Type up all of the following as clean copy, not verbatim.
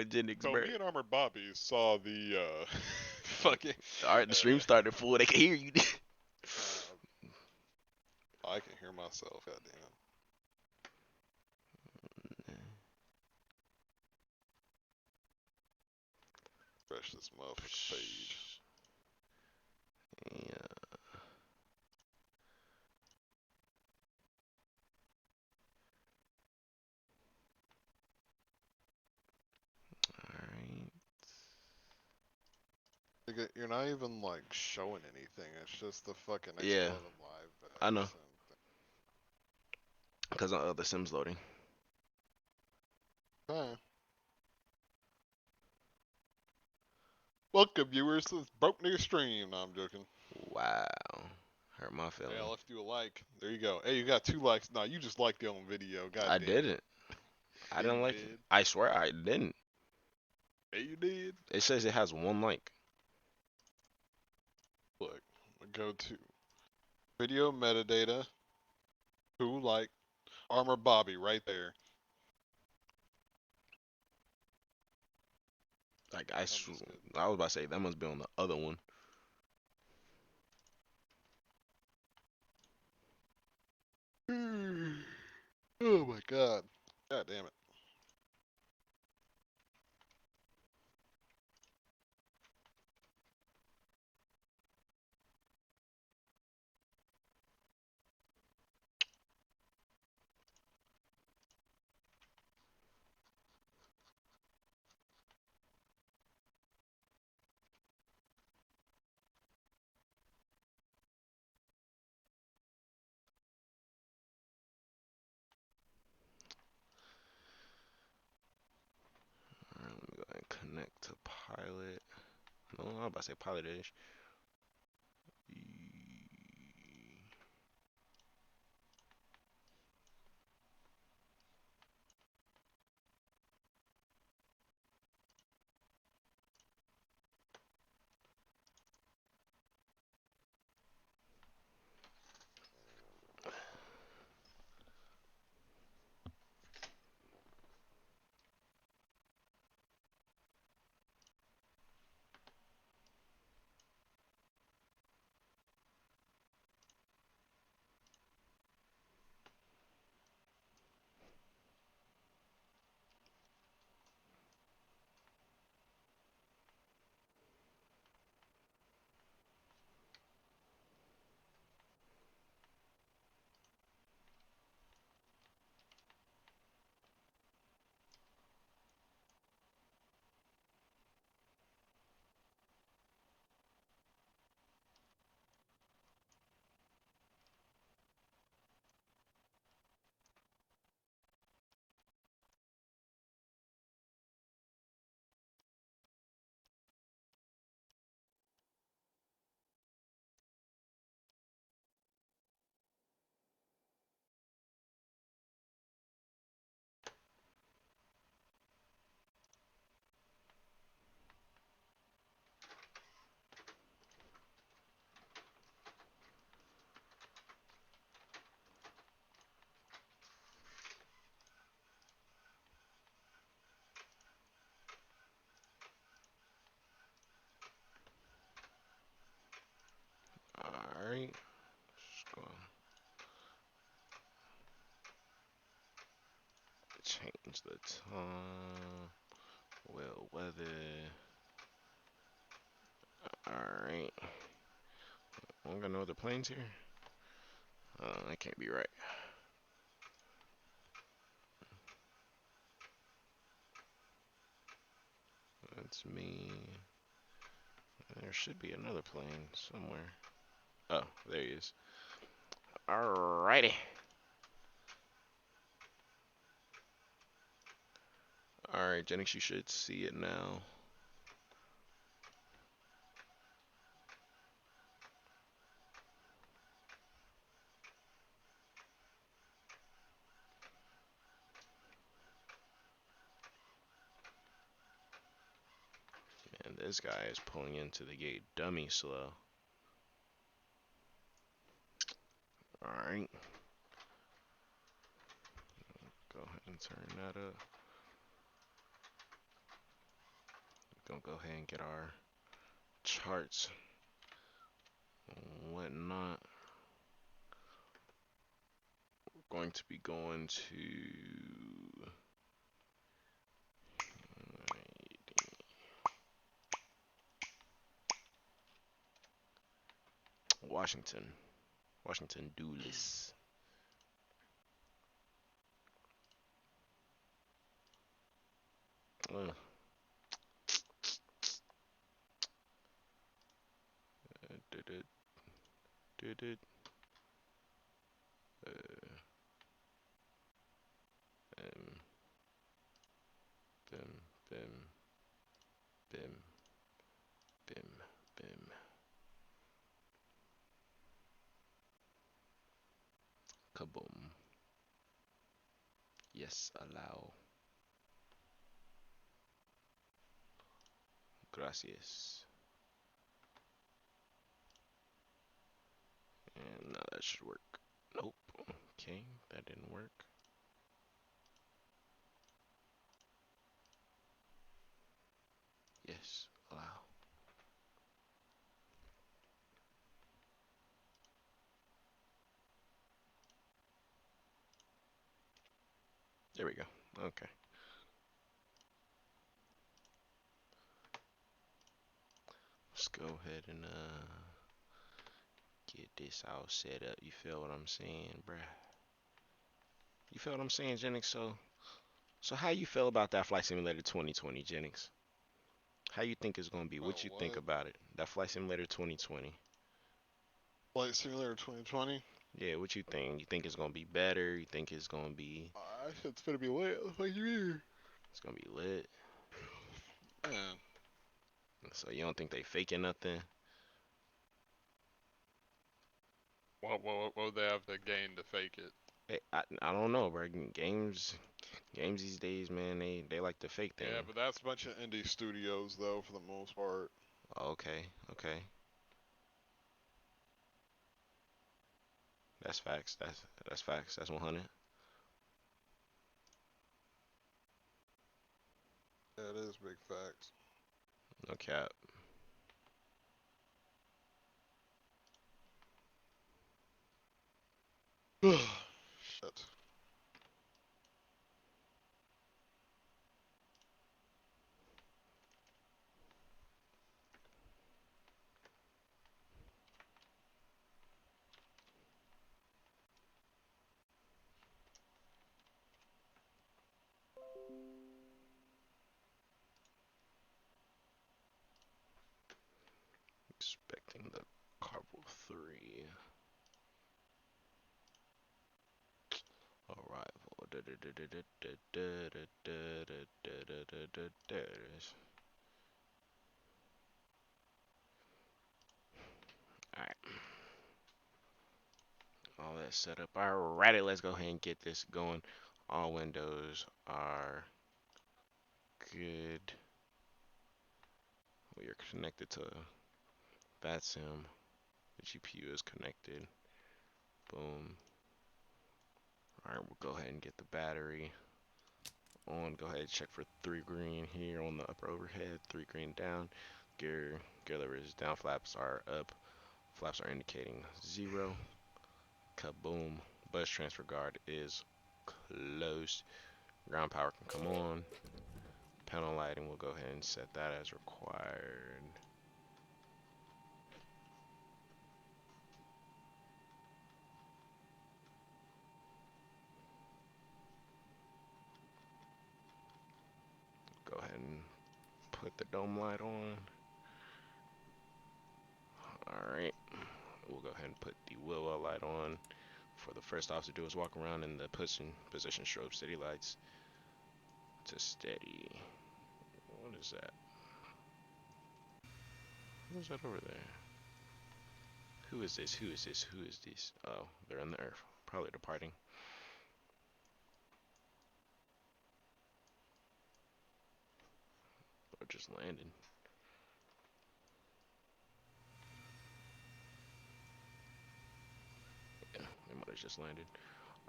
Genix, So bro. me and Armor Bobby saw the fucking. All right, the stream started full. They can hear you. I can hear myself. Goddamn. Refresh this motherfucking page. Yeah. Alright. You're not even like showing anything. It's just the fucking next Yeah. 11 live. I know. Because the Sim's loading. Okay. Welcome, viewers, to this broke nigga stream. No, I'm joking. Wow. Hurt my feelings. Hey, I left you a like. There you go. Hey, you got 2 likes. No, you just liked the own video. God I damn didn't. it. I didn't like it. I swear I didn't. Hey, you did. It says it has 1 like. Look, go to video metadata. Who like Armor Bobby right there. Like I was about to say that must be on the other one. Oh my god. God damn it. Alright, let me go ahead and connect to Pilot. No, I was about to say Pilot Edge. Alright. Just go change the time. Well weather. Alright. I don't got no other planes here. That can't be right. That's me. There should be another plane somewhere. Oh, there he is. Alrighty. Alright, Genix, you should see it now. And this guy is pulling into the gate dummy slow. Alright. Go ahead and turn that up. Gonna go ahead and get our charts and whatnot. We're going to be going to Washington. Washington Dulles. Did it? Did it? Um, bim, bim, bim, bim, bim. Kaboom. Yes, allow. Gracias. And now that should work. Nope. Okay, that didn't work. Yes, allow. There we go. Okay. Let's go ahead and get this all set up. You feel what I'm saying, bruh? You feel what I'm saying, Jennings? So how you feel about that Flight Simulator 2020, Jennings? How you think it's gonna be? About What you think what? about it? That Flight Simulator 2020. Flight Simulator 2020? Yeah, what you think? You think it's gonna be better? You think it's gonna be It's gonna be lit. Like you mean? it's gonna be lit? Man, So you don't think they faking nothing? what would they have to gain to fake it? I don't know, bro. Games these days, man, they like to fake Yeah, things. but that's a bunch of indie studios though, for the most part. Okay, okay. That's facts. That's facts. That's 100. Yeah, it is big facts. No cap. Shit. Expecting the Carvel 3 arrival. There it is. Alright. All that set up. Alrighty, let's go ahead and get this going. All windows are good. We are connected to VATSIM. The GPU is connected. Boom. Alright, we'll go ahead and get the battery on. Go ahead and check for 3 green here on the upper overhead. 3 green down. Gear lever is down. Flaps are up. Flaps are indicating 0. Kaboom. Bus transfer guard is closed. Ground power can come on. Panel lighting, we'll go ahead and set that as required. Go ahead and put the dome light on. Alright, we'll go ahead and put the wheel well light on. For the first officer to do is walk around in the position strobe steady lights to steady. What is that? What is that over there? Who is this? Who is this? Who is this? Oh, they're on the earth. Probably departing. Or just landed. Yeah, they might have just landed.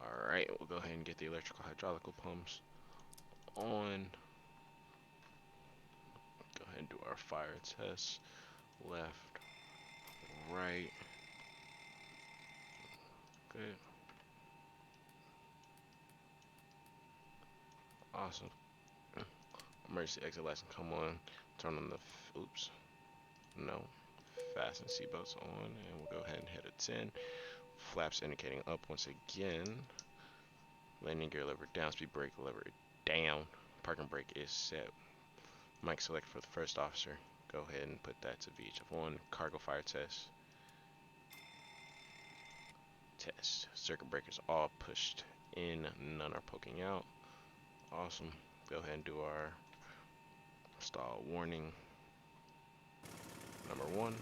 Alright, we'll go ahead and get the electrical hydraulical pumps on. Go ahead and do our fire test. Left, right. Good. Awesome. Emergency exit lights come on. Turn on the, oops, no. Fasten seatbelts on, and we'll go ahead and hit a 10. Flaps indicating up once again. Landing gear lever down, speed brake lever down. Parking brake is set. Mic select for the first officer. Go ahead and put that to VHF on. Cargo fire test. Test. Circuit breakers all pushed in, none are poking out. Awesome. Go ahead and do our stall warning. Number 1.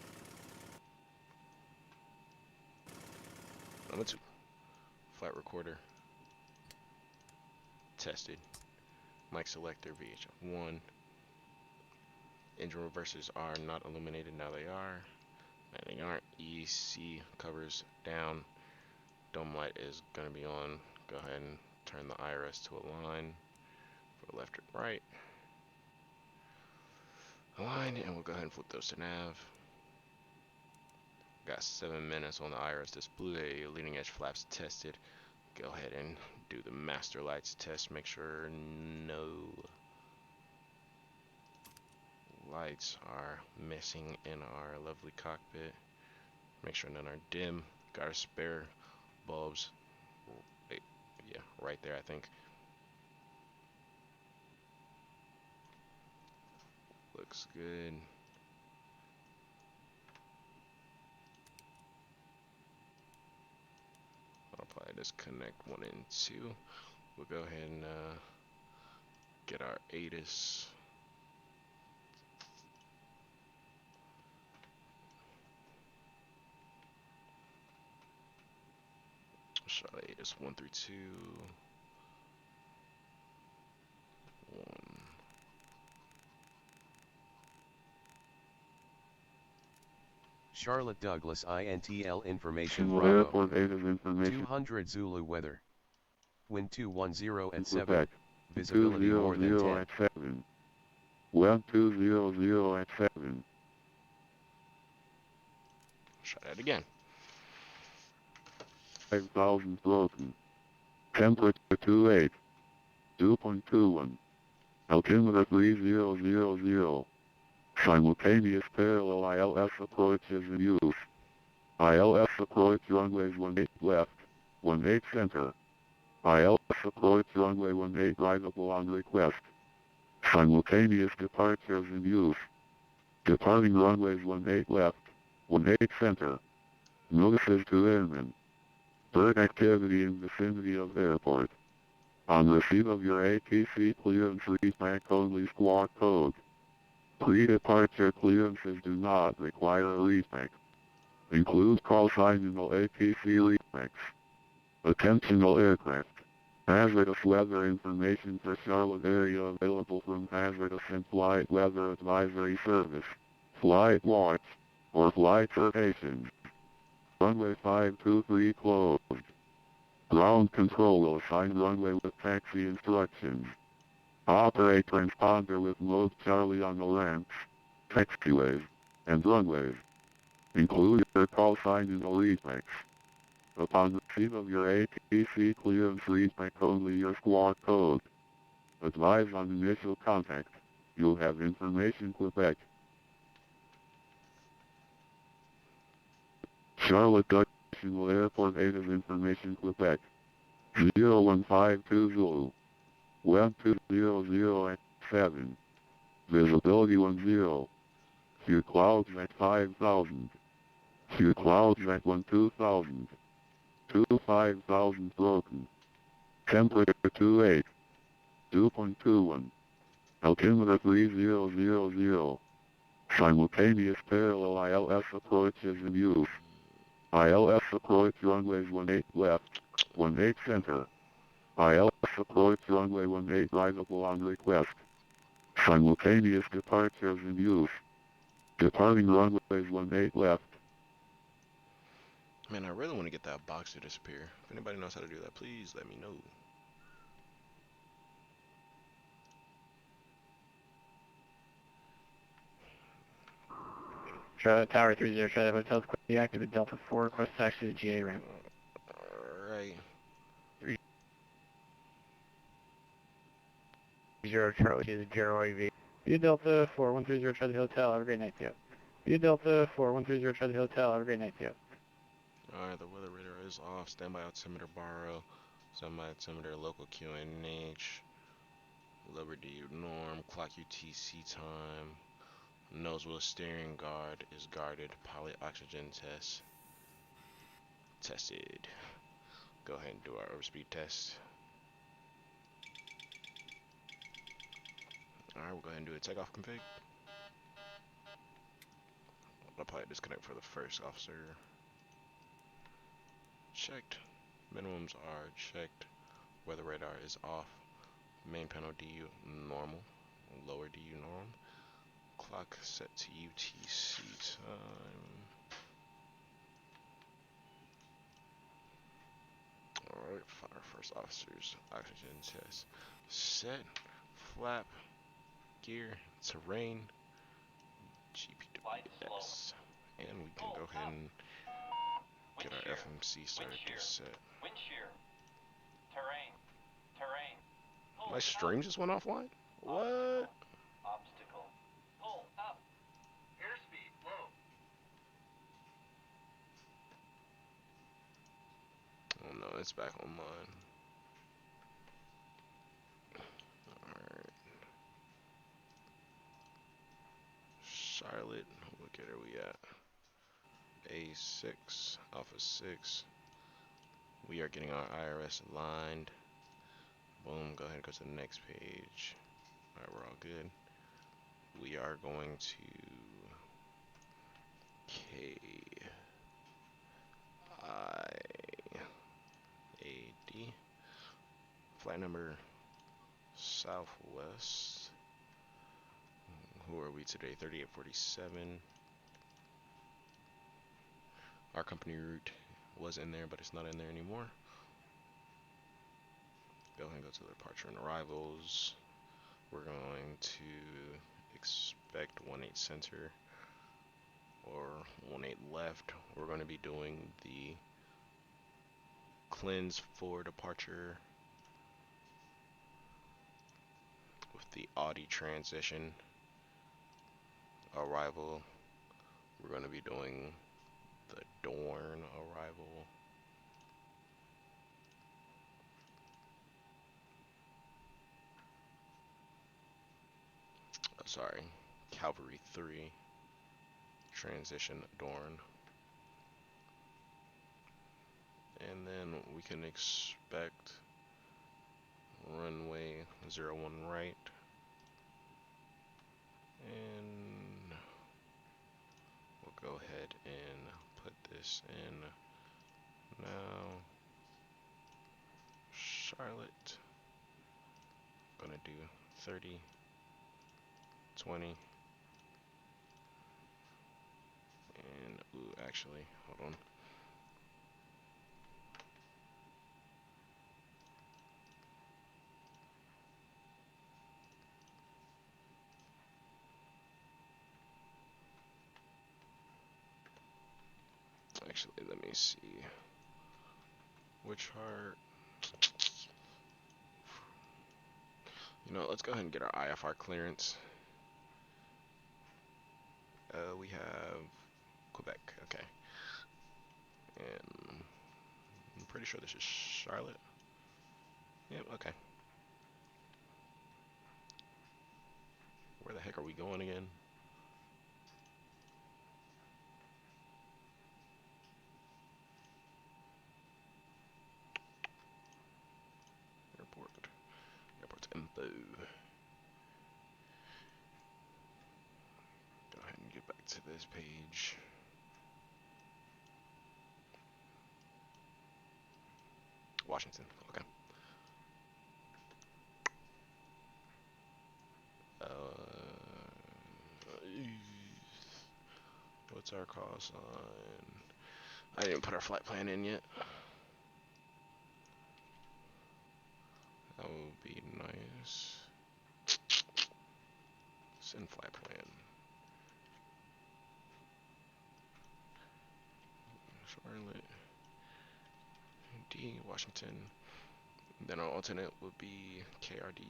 Number 2. Flight recorder. Tested. Mic selector VHF 1. Engine reversers are not illuminated, now they are. Now they aren't. EC covers down. Dome light is going to be on. Go ahead and turn the IRS to align for left and right. Align, and we'll go ahead and flip those to nav. Got 7 minutes on the IRS display. Leading edge flaps tested. Go ahead and do the master lights test. Make sure no lights are missing in our lovely cockpit. Make sure none are dim. Got our spare bulbs. Wait, yeah, right there, I think. Looks good. I'll probably disconnect 1 and 2. We'll go ahead and get our ATIS. Charlotte ATIS 132. 1. Charlotte Douglas INTL information Bravo. 200 Zulu weather. Wind 210 at 7. Visibility more than 10. At 7. 1200 at 7. Try that again. 5,000 broken. Temperature 28. 2.21. Altimeter 3000. Simultaneous parallel ILS approach is in use. ILS approach runways 18 left, 18 center. ILS approach runway 18 rightable on request. Simultaneous departures in use. Departing runways 18 left, 18 center. Notices to airmen. Bird activity in vicinity of airport. On receipt of your ATC clearance, read back only squawk code. Pre-departure clearances do not require a readback. Include call sign in all ATC readbacks. Attention all aircraft. Hazardous weather information for Charlotte area available from Hazardous and Flight Weather Advisory Service, Flight Watch, or Flight Citations. Runway 523 closed. Ground control will assign runway with taxi instructions. Operate transponder with mode Charlie on the ramps, taxiways, and runways. Include your call sign in the readbacks. Upon receipt of your ATC clearance, read back only your squawk code. Advise on initial contact. You'll have information Quebec. Charlotte National Airport ATIS information Quebec. 0152 Zulu. 1200 at 7. Visibility 10. Few clouds at 5,000. Few clouds at 12,000. 25,000 broken. Temperature 28. 2.21. Altimeter 3000. Simultaneous parallel ILS approach is in use. ILS approach runways 18 left, 18 center. ILS approach runway 18 rightable on request. Simultaneous departures in use. Departing runways 18 left. Man, I really want to get that box to disappear. If anybody knows how to do that, please let me know. Tower 30 Charlie Hotel, deactivate Delta 4, request taxi to GA ramp. Alright. 0 Charlie to the General AV. Via Delta 4130 Charlie Hotel, have a great night to you. Via Delta 4130 Charlie Hotel, have a great night to you. Alright, the weather radar is off. Standby altimeter borrow. Standby altimeter local QNH. Lower DU norm. Clock UTC time. Nose wheel steering guard is guarded. Pilot oxygen test. Tested. Go ahead and do our overspeed test. Alright, we'll go ahead and do a takeoff config. I'll probably disconnect for the first officer. Checked. Minimums are checked. Weather radar is off. Main panel DU normal. Lower DU norm. Clock set to UTC time. Alright, fire first officers. Oxygen test. Set. Flap. Gear. Terrain. GPWS. And we can go ahead and get our FMC started to set. Wind shear. Terrain. Terrain. My stream just went offline? What? Obstacle. Pull up. Airspeed low. Oh no, it's back online. Alright. Charlotte, what gate are we at? A6, Alpha 6. We are getting our IRS aligned. Boom, go ahead and go to the next page. Alright, we're all good. We are going to KIAD. Flight number Southwest. Who are we today? 3847. Our company route was in there, but it's not in there anymore. Go ahead and go to the departure and arrivals. We're going to expect 18 center or 18 left. We're going to be doing the cleanse for departure with the Audi transition. Arrival, we're going to be doing the Dorn arrival. Oh, sorry, Cavalry 3 transition Dorn. And then we can expect runway 01 right. And we'll go ahead and put this in now. Charlotte. Gonna do 30, 20. And, ooh, actually, hold on. Actually, let me see. Which heart? You know, let's go ahead and get our IFR clearance. We have Quebec, okay. And I'm pretty sure this is Charlotte. Yep, okay. Where the heck are we going again? Airport. Airport's info. Go ahead and get back to this page. Washington, okay. What's our call sign? I didn't put our flight plan in yet. That would be nice. Send flight plan. Charlotte. D, Washington. Then our alternate would be KRDU.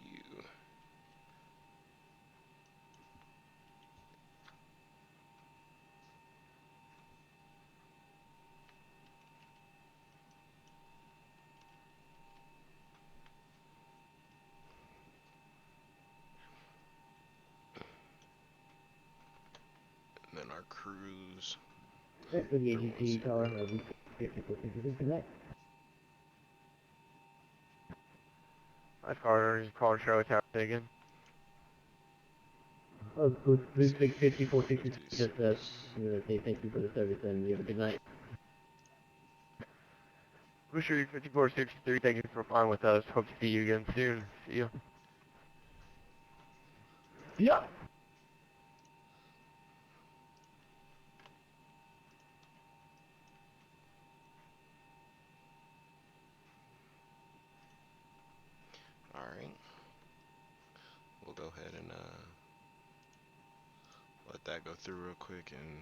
And then our cruise. The agency tower of 5466 Hi, Carter. Just calling Charlotte Tower again. Oh, Blue 5466 just 56. say thank you for the service and you have a good night. Blue Street 5463, thank you for flying with us. Hope to see you again soon. See you. Yeah. Alright. We'll go ahead and let that go through real quick and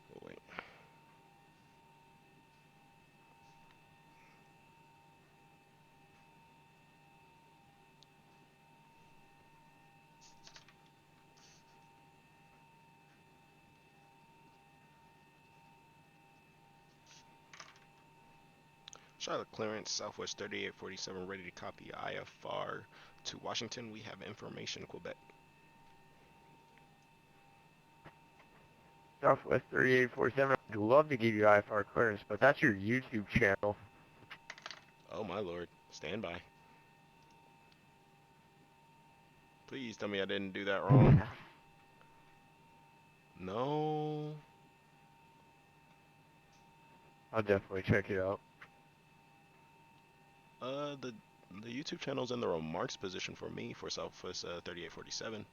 we'll wait. Charlotte clearance, Southwest 3847, ready to copy IFR to Washington. We have information, Quebec. Southwest 3847, I'd love to give you IFR clearance, but that's your YouTube channel. Oh my lord. Stand by. Please tell me I didn't do that wrong. No. I'll definitely check it out. The YouTube channel's in the remarks position for me for Southwest 3847.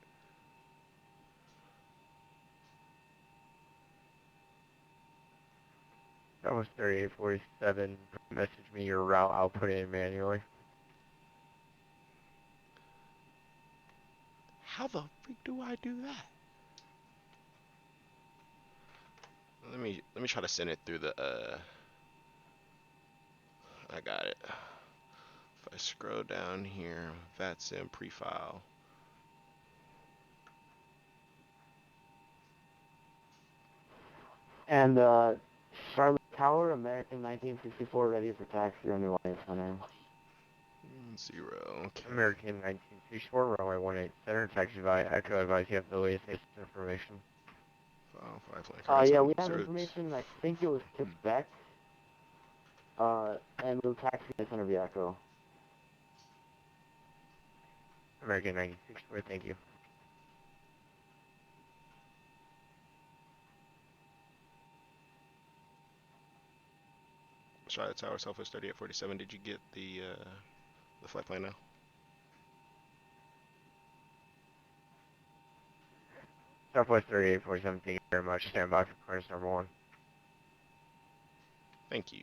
Southwest 3847, message me your route, I'll put it in manually. How the freak do I do that? Let me try to send it through the I got it. If I scroll down here, VATSIM pre-file. And Charlotte Tower, American 1964, ready for taxi on your way, Center. 0. Okay. American 1964, runway 18 center, taxi via Echo, advise you have the latest information. File 5 Yeah, we have information, I think it was Quebec, and we'll taxi the Center via Echo. American 1964, thank you. Charlotte Tower, Southwest 3847. Did you get the flight plan now? Southwest 3847, thank you very much. Stand by for clearance number 1. Thank you.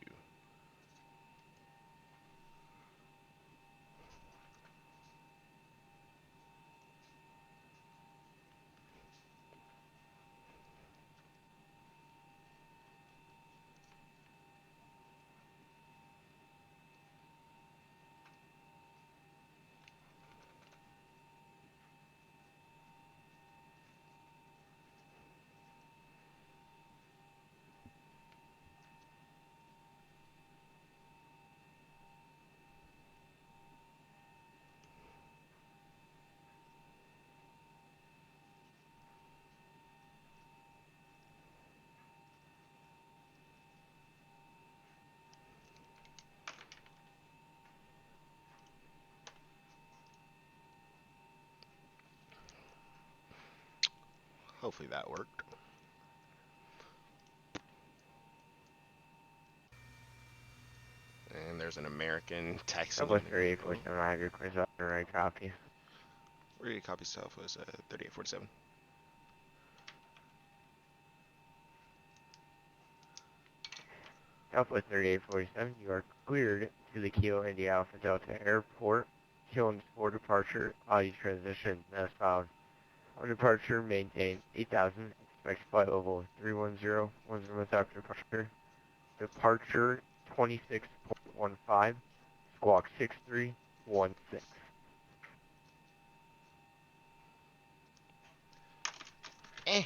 Hopefully that worked. And there's an American taxi. Southwest 3847, I have your clearance up and right copy. Ready to copy Southwest 3847. Southwest 3847, you are cleared to the Kilo India Alpha Delta Airport. Kilo for departure, audio transition, as found. On departure, maintain 8000, expect flight level 310, 10 minutes after departure. departure 26.15, squawk 6316. Eh.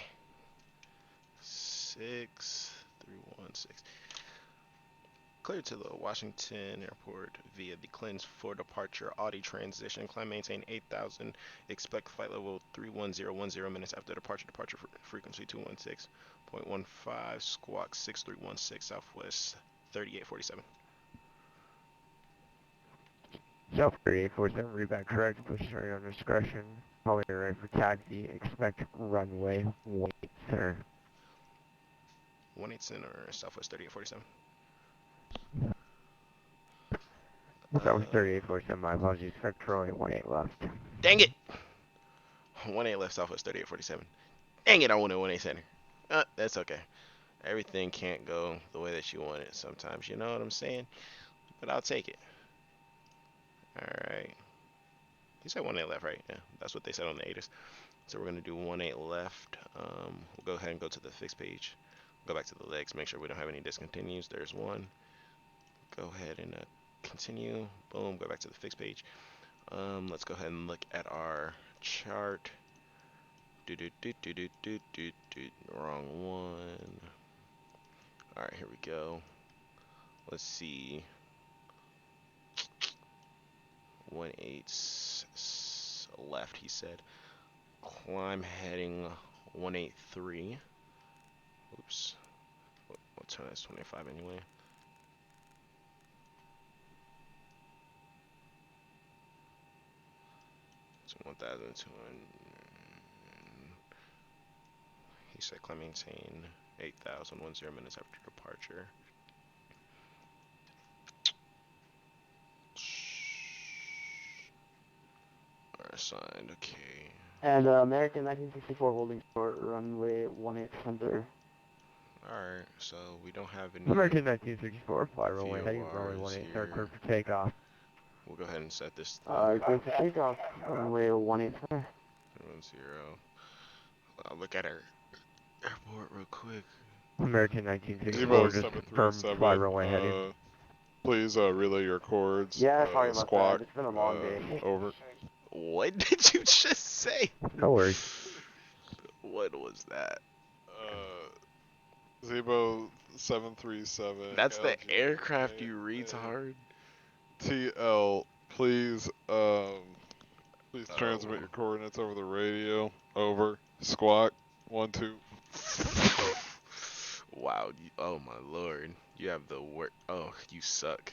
6316. Clear to the Washington Airport via the Clinton for departure. Audi transition. Climb maintain 8,000. Expect flight level 31010 minutes after departure. Departure frequency 216.15. Squawk 6316 Southwest 3847. South 3847, read back correct, push starting on discretion. Calling right for taxi, expect runway, wait, sir. 18 Center, Southwest 3847. Southwest 3847, my apologies, expect runway 18 left. Dang it! 18 left, Southwest 3847. Dang it, I wanted 18 Center. That's okay. Everything can't go the way that you want it sometimes, you know what I'm saying? But I'll take it. Alright. He said 18 left, right? Yeah, that's what they said on the ATIS. So we're going to do 18 left. We'll go ahead and go to the fixed page. Go back to the legs, make sure we don't have any discontinues. There's one. Go ahead and continue. Boom, go back to the fixed page. Let's go ahead and look at our chart. Wrong one. Alright, here we go. Let's see. 18 left, he said. Climb heading 183. Oops. We'll turn that to 25 anyway. So 1,200. He said climb maintain 8,010 minutes after departure. Assigned, okay. And American 1964 holding short, runway 18 center. Alright, so we don't have any. American 1964, fly runway, heading runway VORs 18, here. clear for takeoff. We'll go ahead and set this to Go to takeoff, runway 18 center. 10. I'll look at our airport real quick. American 1964, ZIBO just confirm fly runway heading. 737. Please relay your codes. Yeah, sorry about Squawk. that. It's been a long day. Over. What did you just say? No worries. What was that? ZIBO 737. That's the KLG, aircraft, you retard. TL, please transmit your coordinates over the radio. Over. Squawk. 12. Wow, oh my lord. You have the work. Oh, you suck.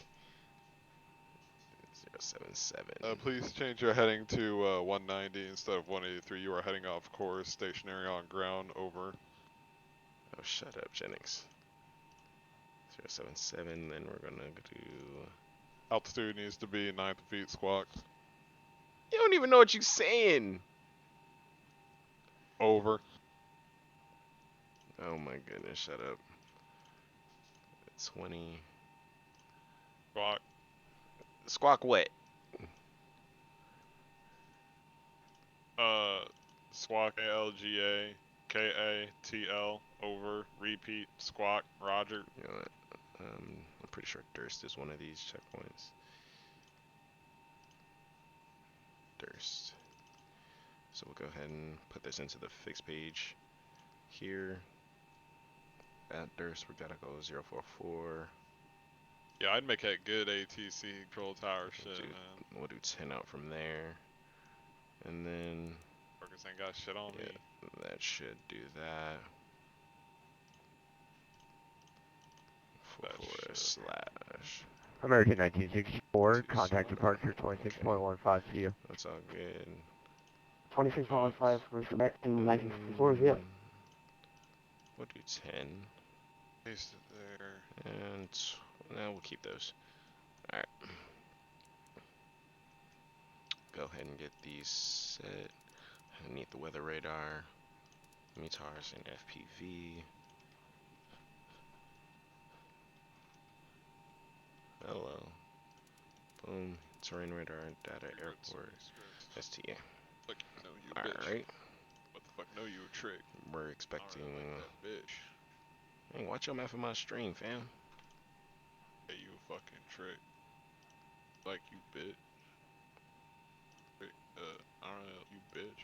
077. Please change your heading to 190 instead of 183. You are heading off course, stationary on ground. Over. Oh, shut up, Jennings. 077, then we're gonna do. Altitude needs to be 9 feet. Squawk. You don't even know what you're saying. Over. Oh my goodness, shut up. 20. Squawk. Squawk what? Squawk ALGA KATL. Over. Repeat. Squawk. Roger. You know what? I'm pretty sure Durst is one of these checkpoints. Durst. So we'll go ahead and put this into the fixed page here. At Durst, we gotta go 044. Yeah, I'd make that good ATC control tower shit, man. We'll do 10 out from there. And then Marcus ain't got shit on me. that should do that. Slash. American 1964, contact departure 26.15 to you. That's all good. 26.15 for American 1964, yeah. We'll do 10. Paste it there. And now we'll keep those. Alright. Go ahead and get these set. Underneath the weather radar. METARs and FPV. Hello. Boom. Terrain radar, data, airport. STA. Fuck you know you bitch. Alright. What the fuck know you a trick? We're expecting. Like that bitch. Hey, watch your mouth in my stream, fam. fucking trick. Like you bitch. Trick, I don't know, you bitch.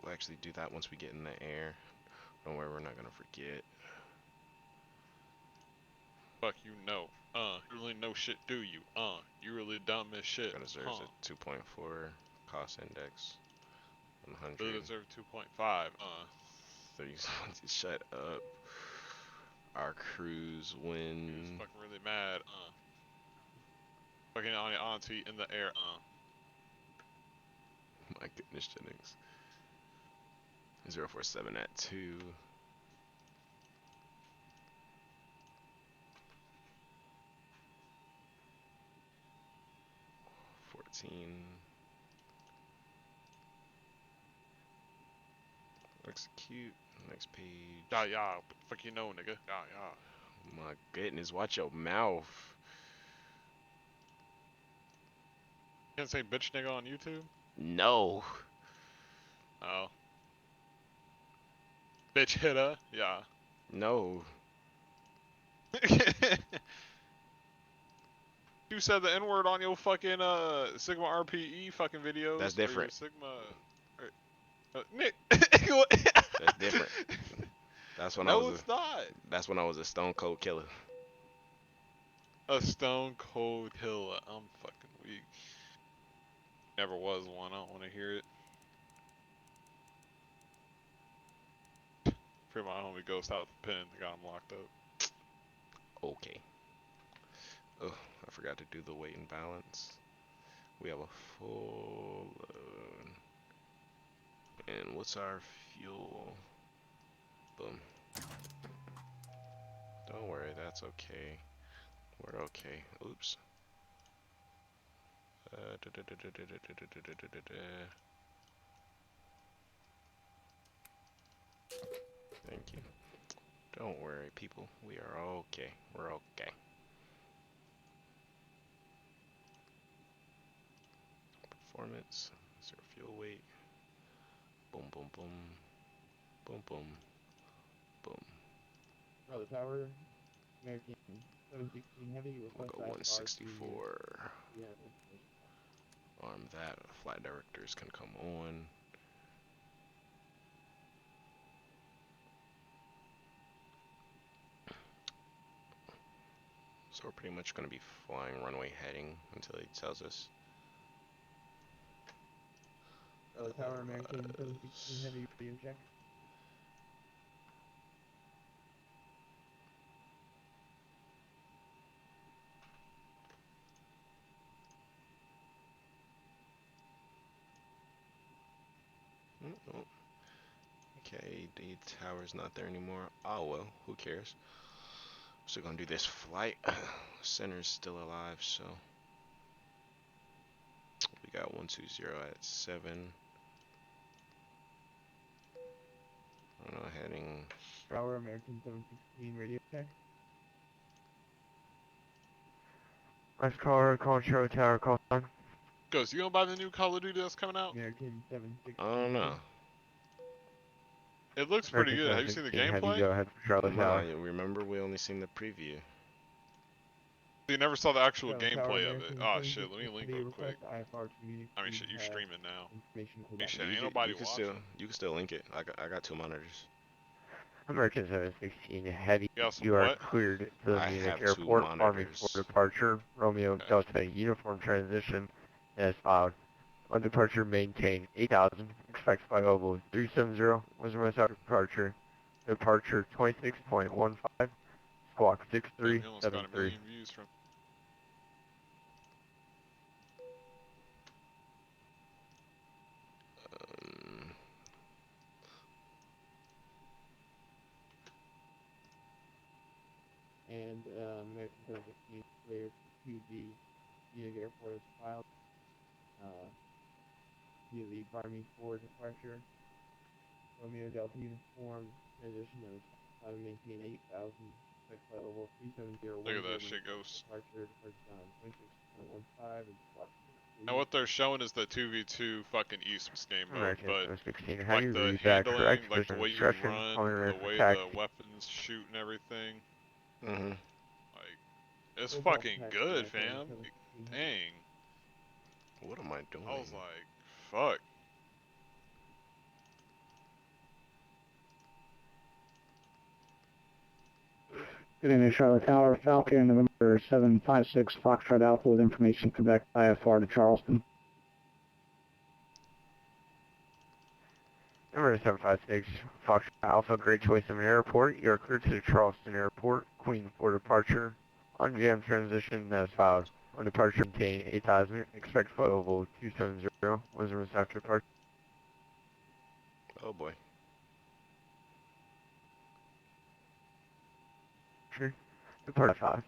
We'll actually do that once we get in the air. Don't worry, we're not gonna forget. Fuck you know. You really know shit, do you? You really dumb as shit. That deserves a 2.4 cost index. Really 100. deserve 2.5. 30 shut up. Our crews He was win. fucking really mad. Fucking on auntie in the air. My goodness, Jennings. 047 at 2. Execute. Next page. Yeah. What the fuck you know, nigga? Yeah. My goodness, watch your mouth. You can't say bitch nigga on YouTube? No. Oh. Bitch hitter? Yeah. No. You said the N word on your fucking Sigma RPE fucking videos. That's Or your different. Sigma. Nick. That's different. That's when I No, was it's not. That's when I was a stone cold killer. A stone cold killer. I'm fucking weak. Never was one. I don't want to hear it. Free my homie ghost out the pen. They got him locked up. Okay. Oh, I forgot to do the weight and balance. We have a full load. And what's our fuel? Boom. Don't worry, that's okay. We're okay. Oops. Thank you. Don't worry, people. We are okay. We're okay. Performance. Zero fuel weight. Boom, boom, boom. Boom, boom. Boom. Brother Tower, American 716 Heavy, We'll request go IFR to 164. yeah, Arm that. Flight directors can come on. So we're pretty much going to be flying runway heading until he tells us. Brother Tower, American 716 Heavy, radio check. Oh. Okay, the tower's not there anymore. Oh well, who cares? Still gonna do this flight. Center's still alive, so we got 120 at 7. I don't know, heading. Tower, American 716 radio check. Let's call Charlie Tower, call on. Ghost, you gonna buy the new Call of Duty that's coming out? American 716. I don't know. It looks pretty good. Have you seen the gameplay? Go ahead for Charlie Nah, Tower. remember we only seen the preview. You never saw the actual Charlie Tower, gameplay of it. American Oh shit, let me link 716 real quick. request IFR to communicate. I mean shit, you streaming now. Information Hey, shit, ain't You nobody can watching. still link it. I got 2 monitors. American 716 Heavy, You got some you are what? cleared to the I Munich have 2 Airport, arming monitors. for departure. Romeo Okay. Delta uniform transition as followed. On departure, maintain 8000. Expect flight level 370. Was my departure. Departure 26.15. Squawk Damn, he almost got 1 6373. million views from. And American 716 cleared to the Munich Airport as filed. Via the Army 4 departure. Romeo Delta uniform transition of maintain 8000. Look at that shit, Ghost. Departure, departure time 26.15 and squawk And what they're showing is the 2v2 fucking esports game mode, American but 16. How do like you the read that handling, correct like the position way you instruction? run, Calling the ready for way the taxi. weapons shoot and everything, Mm-hmm. like, it's fucking good, fam. Dang. What am I doing? I was like, fuck. Good evening, Charlotte Tower. Falcon, November 756, Foxtrot Alpha with information Quebec IFR to Charleston. Number 756, Fox Alpha, Great Choice of an Airport. You're cleared to the Charleston Airport, Queen for departure. On jam transition as filed. On departure, maintain 8000. Expect flight level 270. Was the after departure. Oh boy. Depart 5.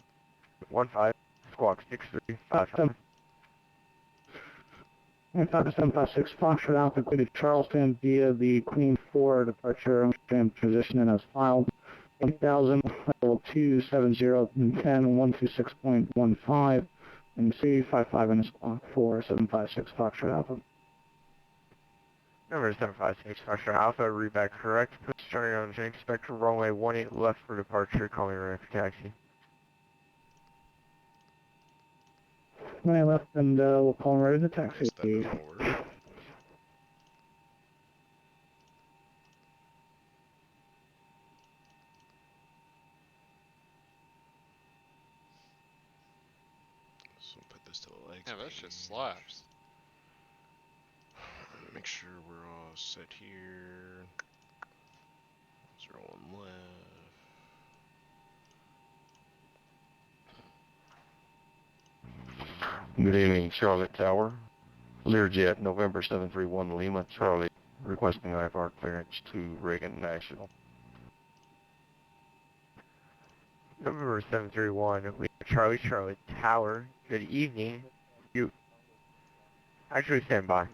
15. Squawk 6357. 756, Foxtrot Alpha, cleared to Charleston via the Queen 4 departure tram transition and as filed. 1000, level 270, 10, 126.15, and C55 in squawk 4, 756, Foxtrot Alpha. Number 756, Foxtrot Alpha, read back correct. Starting on the expect runway 18 left for departure. Call me ready for taxi. When I left, and we'll call ready to taxi. Step it forward. So put this to the legs. Yeah, that shit slaps. Make sure we're all set here. 01 left. Good evening, Charlotte Tower. Learjet, November 731 Lima, Charlie, requesting IFR clearance to Reagan National. Number 731, Charlie Tower. Good evening. You actually stand by.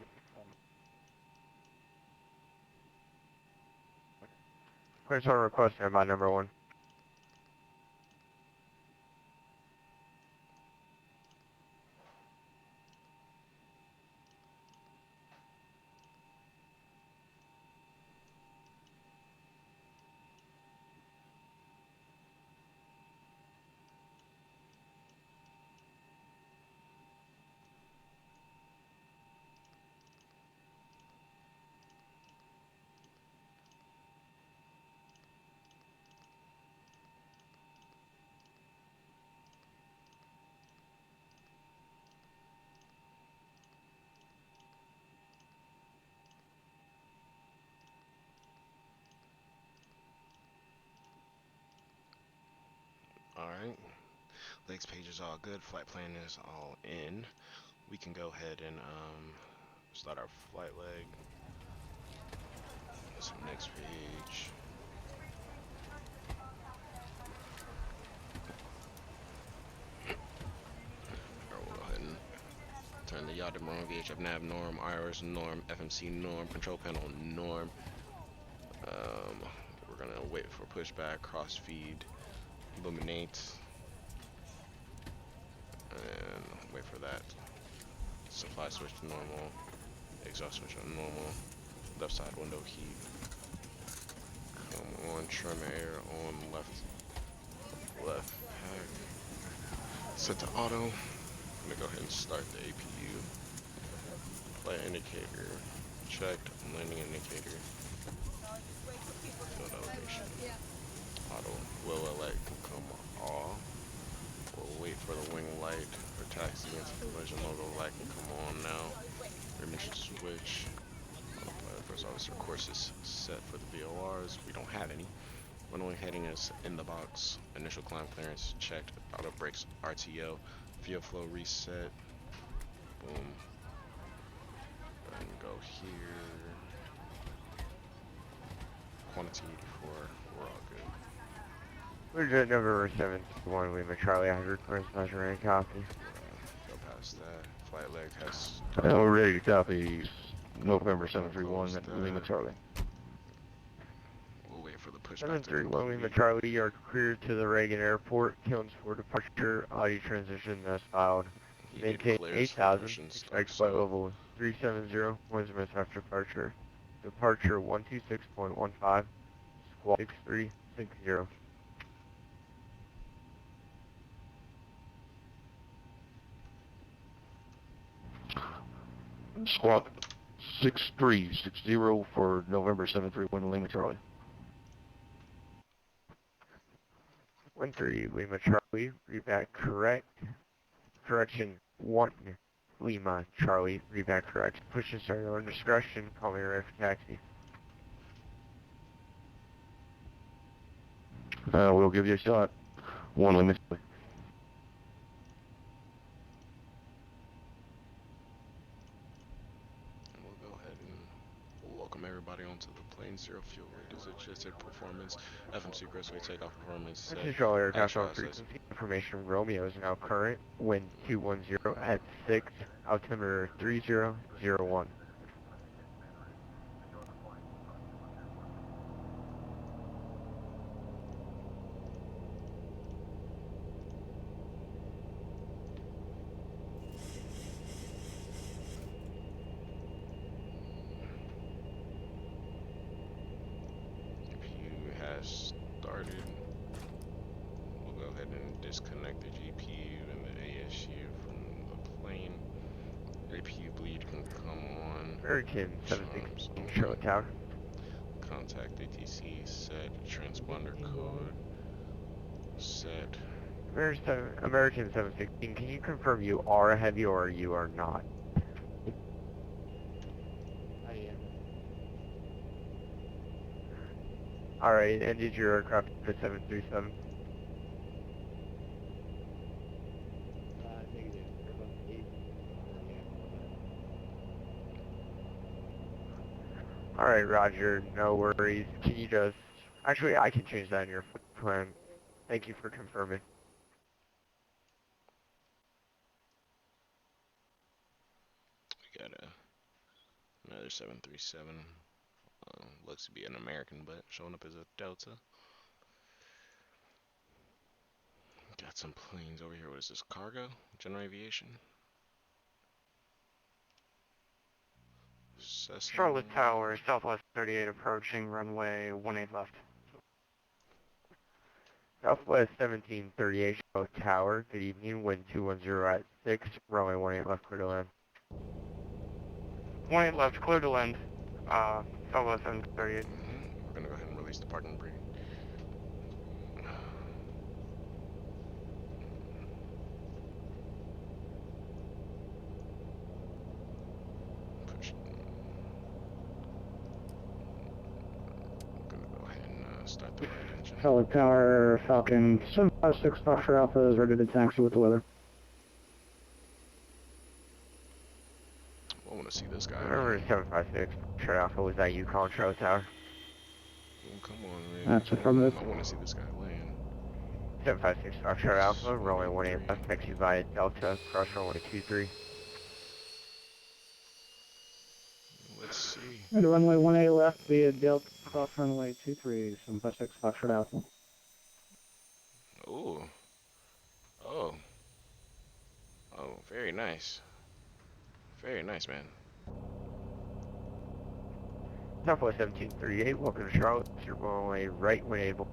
Clearance on request, stand by number 1. Alright. Legs page is all good. Flight plan is all in. We can go ahead and start our flight leg. So next page. Alright, we'll go ahead and turn the yacht to wrong, VHF nav norm, IRS norm, FMC norm, control panel norm. We're gonna wait for pushback, cross feed, illuminate, and wait for that. Supply switch to normal, exhaust switch to normal, left side window heat. Come on, trim air on left pack. Set to auto. I'm gonna go ahead and start the APU. Flight indicator checked, landing indicator. Field elevation. Auto will light come off. We'll wait for the wing light for taxi into collision logo light can come on now. Remission switch. First officer course is set for the VORs. We don't have any. Runway heading is in the box. Initial climb clearance checked. Auto brakes RTO. Fuel flow reset. Boom. And go here. Quantity 84. We're all good. Learjet number 731 Lima Charlie 100 clearance measuring copy. Go past that. Flight leg has. We're ready to copy November 731 Lima, Charlie. We'll wait for the push back to 731 Lima complete. Charlie, you are cleared to the Reagan Airport. Clearance for departure. Audio transition as filed. He did Maintain clear us for 8000. pushing stuff, Expect flight so level 370. Winds miss after departure. Departure 126.15. Squawk 6360. Squawk 6360 for November 731 Lima Charlie. 13 Lima Charlie, read back correct. Correction 1 Lima Charlie, read back correct. Push and start on discretion. Call me right for taxi. We'll give you a shot. 1 Lima Charlie. we'll go ahead and welcome everybody onto the plane. Zero fuel rate is adjusted performance. FMC Grossway takeoff performance set. Control air traffic Actual frequency information. Romeo is now current. Wind 210 at 6. Altimeter 3001. GPU has started. We'll go ahead and disconnect the GPU and the ASU from the plane. APU bleed can come on. American 716 Charlotte Tower. Contact ATC set. Transponder code set. American 716, can you confirm you are heavy or you are not? I am. Alright, and did your aircraft for 737? Negative. Alright, Roger, no worries. Can you just... Actually, I can change that in your plan. Thank you for confirming. We got another 737. Looks to be an American, but showing up as a Delta. Got some planes over here. What is this? Cargo? General aviation? Cessna. Charlotte Tower, Southwest 38 approaching, runway 18 left. Southwest 1738 Charlotte Tower, good evening, wind 210 at 6, runway 18 left, clear to land. 18 left, clear to land. Southwest 738. We're gonna go ahead and release the parking brake. Push. I'm gonna go ahead and start the right engine. Charlotte Tower, Falcon 756 Foxtrot Alpha is ready to taxi with the weather. I want to see this guy. Remember 756, Charlotte Alpha, was that you calling Charlotte Tower? Oh, come on, man. That's affirmative. I want to see this guy land. 756 Foxtrot Alpha, runway 18 left, taxi via Delta, cross runway 23. Let's see. Right, runway 18 left via Delta, cross runway 23, 756 Foxtrot Alpha. Oh. Oh. Oh, very nice. Very nice, man. Southwest 1738, welcome to Charlotte, your runway right when able.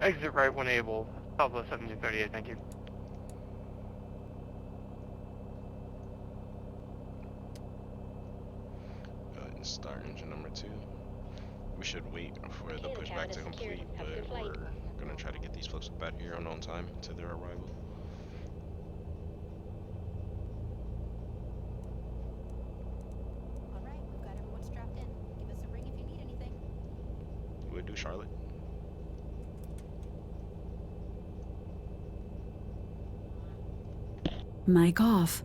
Exit right when able. Southwest 1738, thank you. Go ahead and start engine number 2. We should wait for the pushback to complete, but we're gonna try to get these folks up out here on time to their arrival. Alright, we've got everyone strapped in. Give us a ring if you need anything. We'll do Charlotte. Mic off.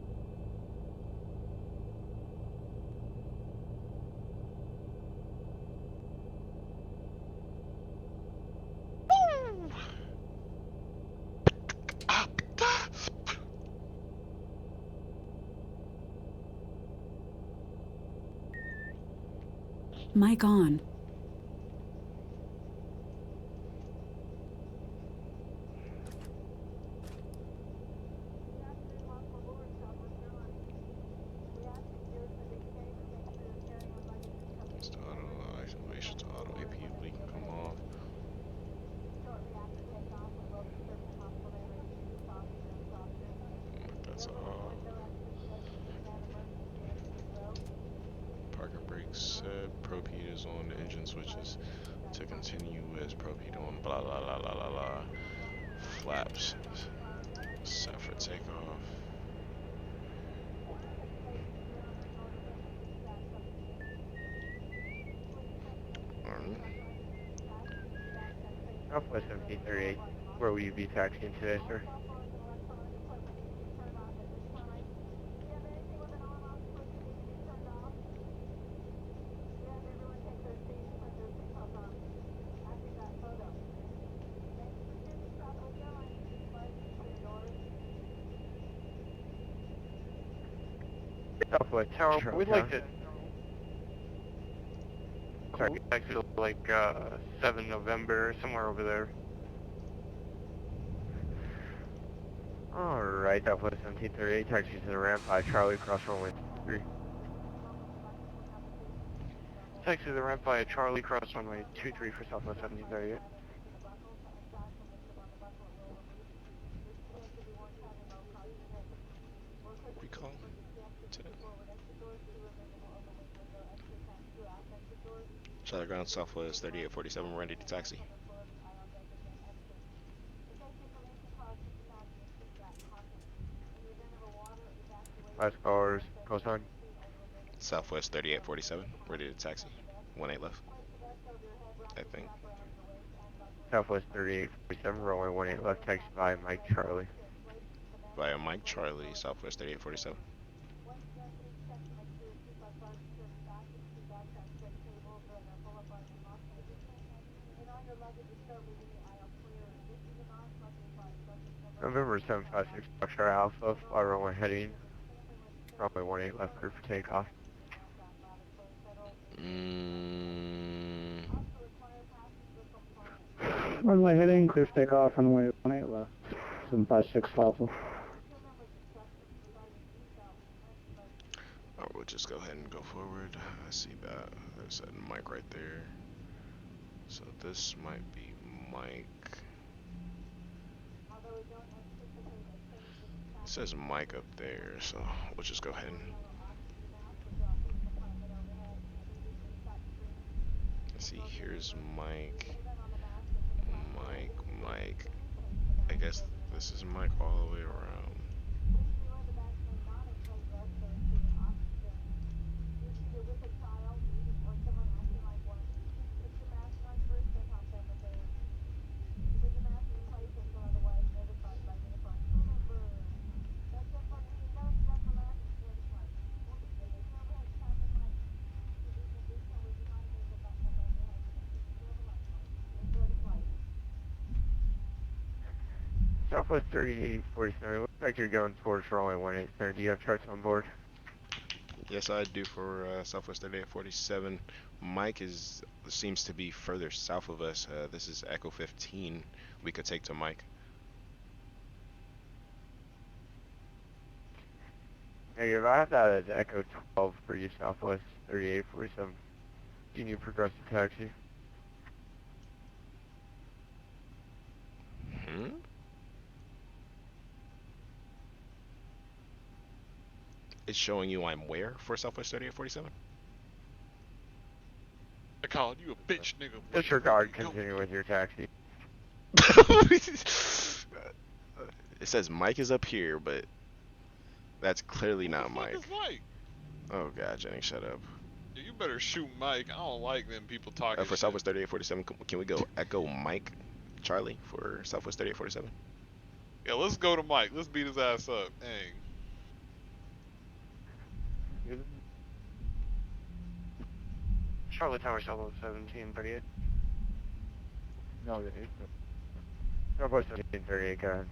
Mic on. It's the auto isolation to auto AP we can come off. That's off. Parking brakes set. Prop heat is on. The engine switches to continue as prop heat on. Blah blah blah blah blah blah. Flaps set for takeoff. Alright. Southwest 1738. Where will you be taxiing today, sir? Southwest Tower, we'd like to. Sorry. We'd like to like 7 November, somewhere over there. Alright, Southwest 1738, taxi to the ramp by Charlie, cross runway 3. Taxi to the ramp by Charlie, cross runway 23 for Southwest 1738. Recall. Charlie ground Southwest 3847 ready to taxi. Last callers, coastline. Southwest 3847 ready to taxi. 18 left. I think. Southwest 3847, runway 18 left, taxi by Mike Charlie. Via Mike Charlie, Southwest 3847. November 756, Foxtrot Alpha, fly runway heading. Runway 18 left, clear for takeoff. Runway heading, clear for takeoff, runway 18 left. 756 Alpha. Alright, we'll just go ahead and go forward. I see that. There's a mic right there. So this might be Mike. It says Mike up there, so we'll just go ahead and see. Here's Mike. Mike. I guess this is Mike all the way around. Southwest 3847, looks like you're going towards runway 18 sir. Do you have charts on board? Yes, I do for Southwest 3847. Mike seems to be further south of us. This is Echo 15. We could take to Mike. Negative, I have that as Echo 12 for you, Southwest 3847. Do you need progressive taxi? It's showing you I'm where for Southwest 3847? I called you a bitch, nigga. Disregard, continue with your taxi. It says Mike is up here, but that's clearly not Mike. Mike? Oh god, Jennings, shut up. Yeah, you better shoot Mike. I don't like them people talking For shit. Southwest 3847, can we go Echo Mike Charlie for Southwest 3847? Yeah, let's go to Mike. Let's beat his ass up. Dang. Charlotte Tower, Southwest 1738. No, it is. Southwest 1738, go ahead.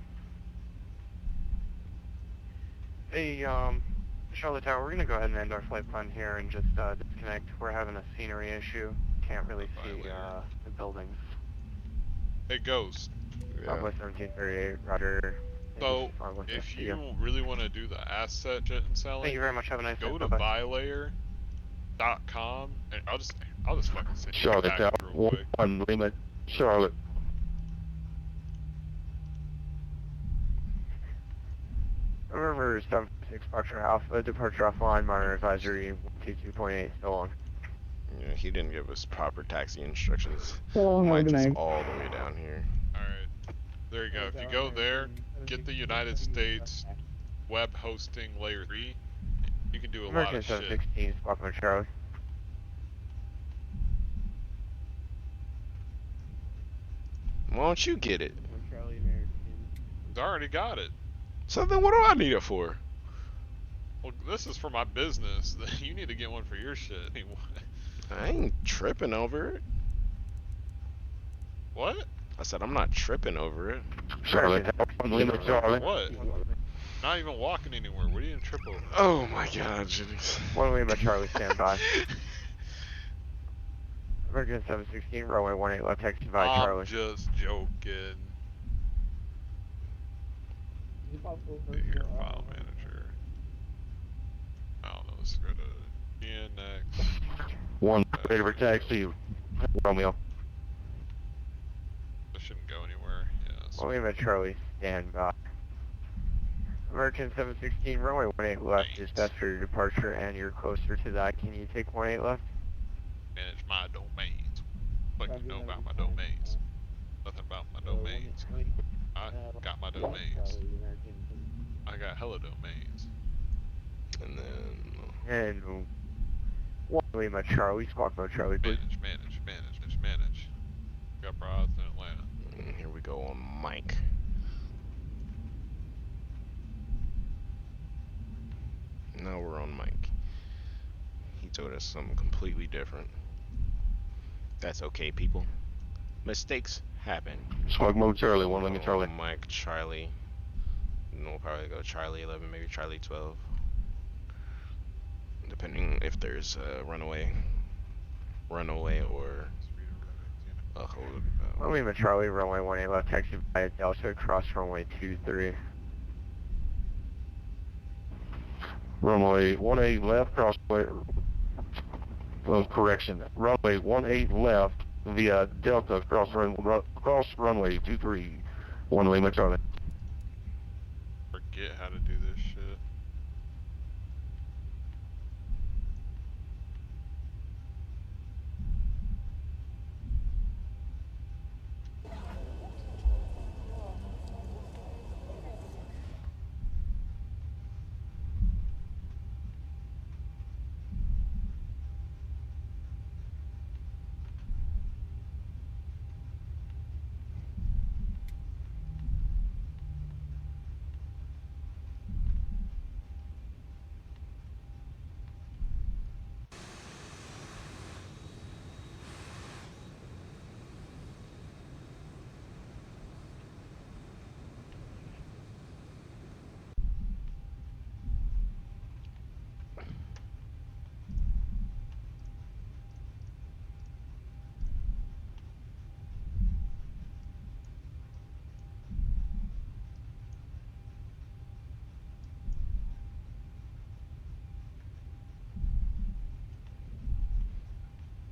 Hey, Charlotte Tower, we're gonna go ahead and end our flight plan here and just disconnect. We're having a scenery issue. Can't really see the buildings. Hey, Ghost. Southwest 1738, Roger. So, if you really want to do the asset jet and selling, Thank you very much. Have a nice go day. to Bye-bye. vilayer.com, and I'll just fucking send you a Charlotte package Tower, real quick. 1 Lima, Charlotte. River 76 Foxtrot Alpha, departure offline, monitor advisory 122.8, still on. Yeah, he didn't give us proper taxi instructions. So, have a good Mike's night. all the way down here. Alright. There you go. If you go there, get the United States web hosting layer 3, you can do a lot American of shit. 716, Squawk Mode Charlie. Why don't you get it? I already got it. So then what do I need it for? Well, this is for my business. You need to get one for your shit. I ain't tripping over it. What? I said I'm not tripping over it. Charlotte Tower, 1 Lima, Charlie. What? Not even walking anywhere. What are you in trip over? Oh my god, Jennings. 1 Lima Charlie, stand by. American 716, runway 18 left, taxi by Charlie. I'm just joking. Your file manager. I don't know. Let's go to GNX. 1 River Taxi, Romeo. That shouldn't go anywhere. Yeah. 1 Lima Charlie, stand by. American 716, runway 18 left, dispatch for your departure, and you're closer to that. Can you take 18 left? Manage my domains. What you know about my domains? Nothing about my domains. I got my domains. I got hella domains. And then And 1 Lima Charlie, Squawk Mode Charlie, please. Manage. Got broads in Atlanta. and here we go on Mike. Now we're on Mike. He told us something completely different. That's okay, people. Mistakes happen. Squawk Mode Charlie, 1 Lima, Charlie. Mike, Charlie. And we'll probably go Charlie 11, maybe Charlie 12. Depending if there's a runaway or a hold. 1 Lima Charlie, runway 18 left, taxi by Delta, cross runway 23. Runway 18 left, crossway. Well, correction. Runway 18 left via Delta, cross runway 23. 1 Lima, Charlie. Forget how to do this shit.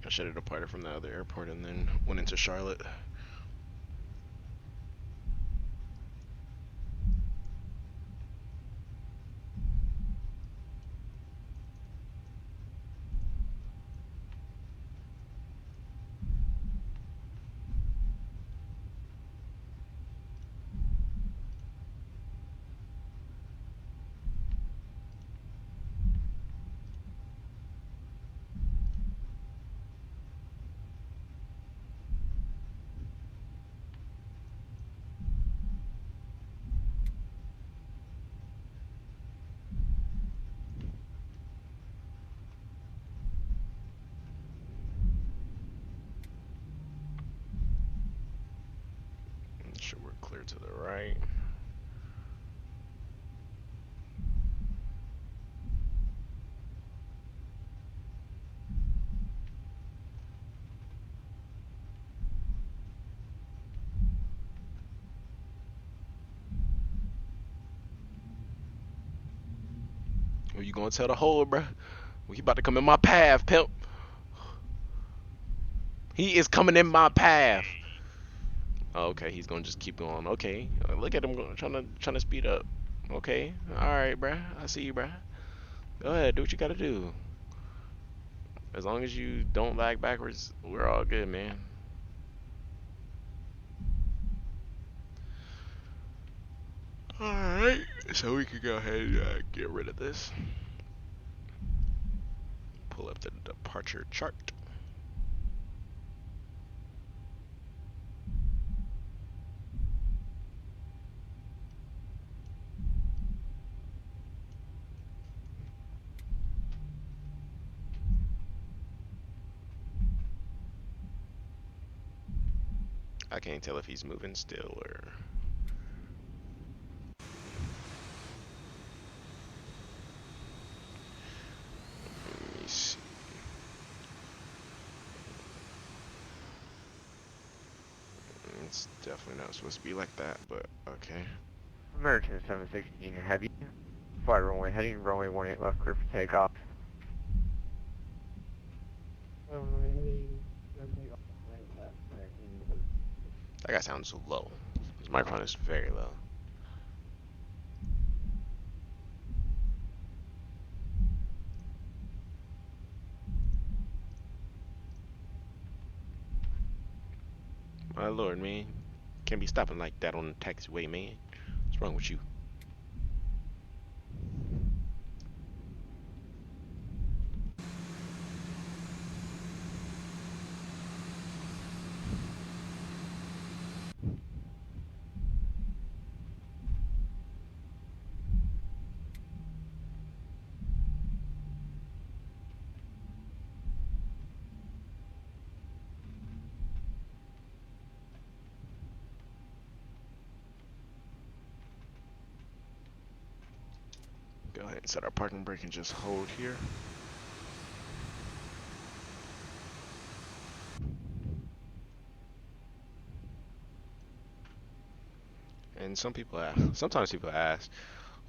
I should have departed from the other airport and then went into Charlotte. Make sure we're clear to the right. Who you gonna tell the whole, bruh? Well, he about to come in my path, pimp. He is coming in my path. Oh, okay, he's gonna just keep going. Okay, look at him trying to speed up. Okay, all right, bruh. I see you, bruh. Go ahead, do what you gotta do. As long as you don't lag backwards, we're all good, man. Alright, so we can go ahead and get rid of this. Pull up the departure chart. I can't tell if he's moving still or... Let me see. It's definitely not supposed to be like that, but okay. American 716 Heavy. Fly runway heading runway 18 left, clear for takeoff. That guy sounds low. His microphone is very low. My lord, man. Can't be stopping like that on the taxiway, man. What's wrong with you? Go ahead and set our parking brake and just hold here. And sometimes people ask,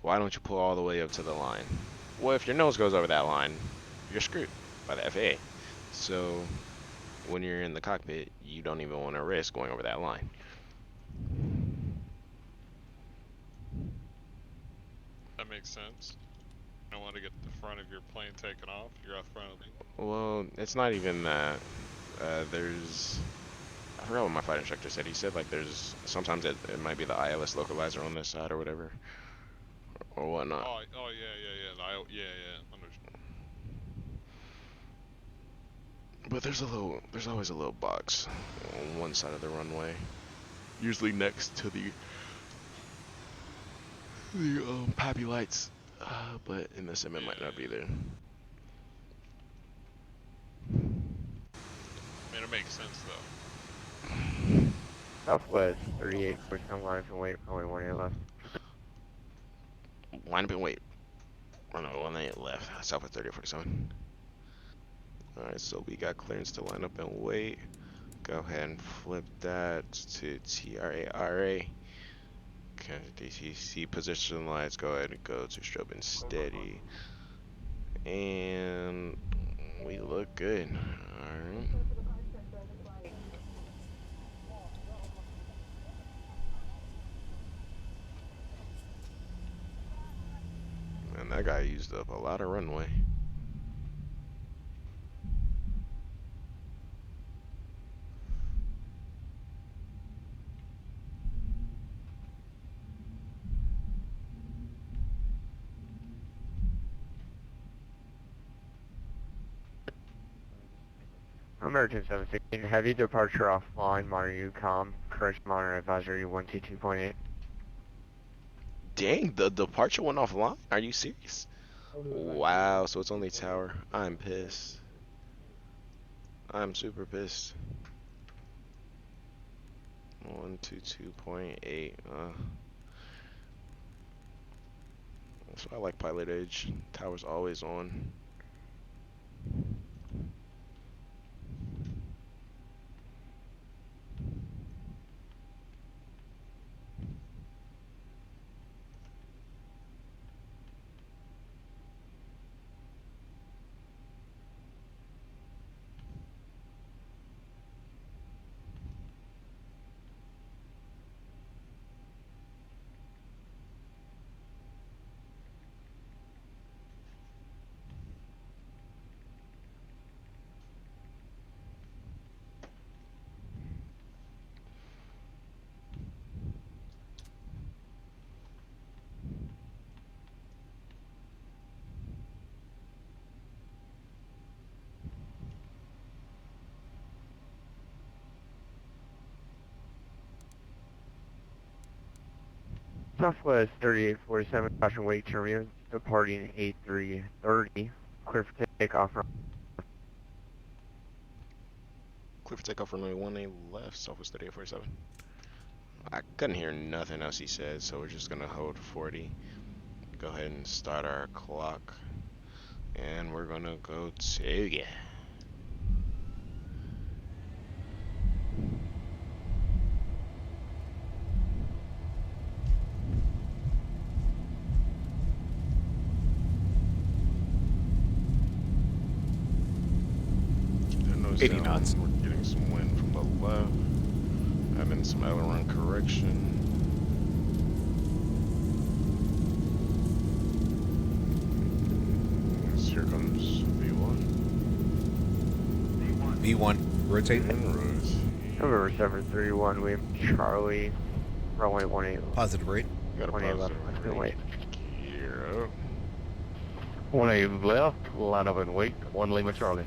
why don't you pull all the way up to the line? Well, if your nose goes over that line, you're screwed by the FAA. So when you're in the cockpit, you don't even want to risk going over that line. That makes sense. You don't want to get the front of your plane taken off. You're off front of the... Well, it's not even that. I forgot what my flight instructor said. He said like sometimes it might be the ILS localizer on this side or whatever, or whatnot. Oh yeah. Yeah. Understood. But there's always a little box on one side of the runway, usually next to the poppy lights. But in the sim it might not be there. I mean, it makes sense though. Southwest 38, push on line and wait, runway 18 left. Line up and wait. Oh no, 18 left. Southwest 3047. Alright, so we got clearance to line up and wait. Go ahead and flip that to TRARA. Okay, DTC position lights. Go ahead and go to strobe and steady. And we look good. Alright. And that guy used up a lot of runway. American 716 Heavy, departure offline, monitor UCOM, correction monitor advisory 1T2.8. Dang, the departure went offline? Are you serious? Wow, so it's only tower. I'm pissed. I'm super pissed. 122.8. That's why I like Pilot Edge. Tower's always on. Southwest 3847, caution wake terminal, departing 8330, clear for takeoff. Clear for takeoff runway 18 left, Southwest 3847. I couldn't hear nothing else he said, so we're just gonna hold 40. Go ahead and start our clock. And we're gonna go to ya. I noticed 80 knots. we're getting some wind from the left. Having some aileron correction. Here comes V1. V1, rotate. And rotate. November 731, William Charlie, runway 18. Positive rate. Got a 18 left, positive let's wait. gear up. 18 left, line up and wait, 1 Lima Charlie.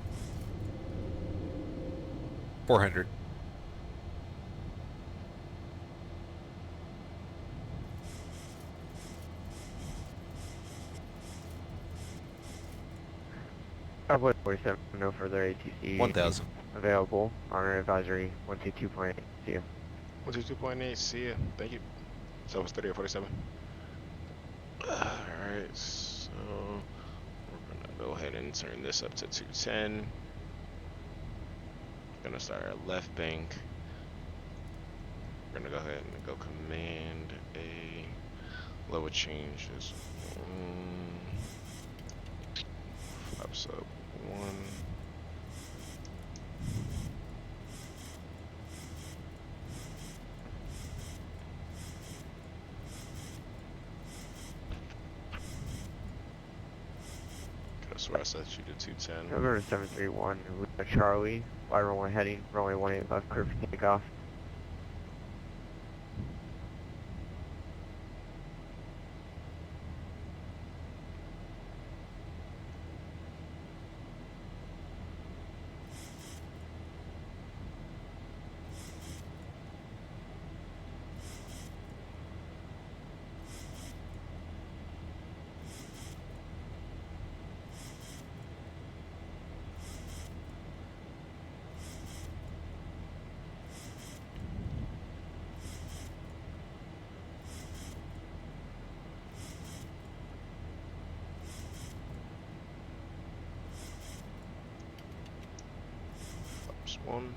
400. Southwest 47, no further ATC 1000. available. Honor advisory 122.8. See you. 122.8, see ya. Thank you. Southwest 3847. Alright, so we're gonna go ahead and turn this up to 210. Gonna start our left bank. We're gonna go ahead and go command A. Lower change is flaps up 1. That's where I set you to 210. November 731, Lima Charlie, fly runway heading, runway 18 left, clear for takeoff. Flaps 1.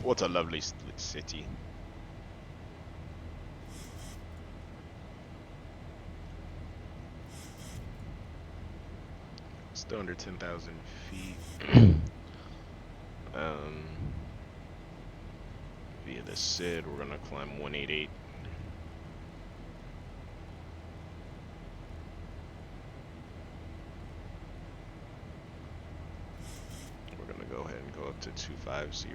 What a lovely city. Still under 10,000 feet. Via the SID, we're gonna climb 188. We're gonna go ahead and go up to 250.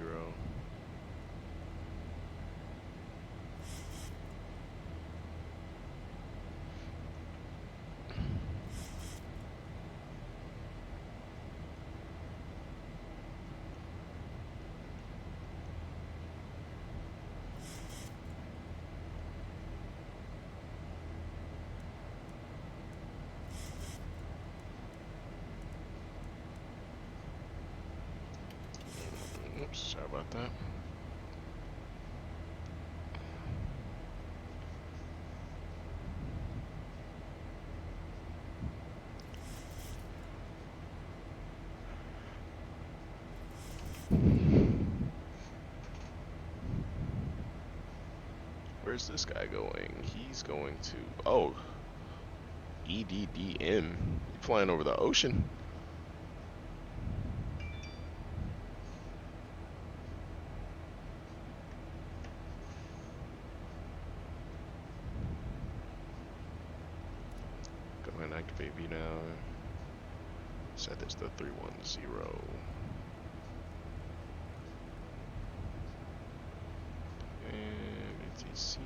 Oops, sorry about that. Where's this guy going? He's going to, oh, EDDM. You flying over the ocean? Go ahead and activate V now. Set this to 310. And ATC.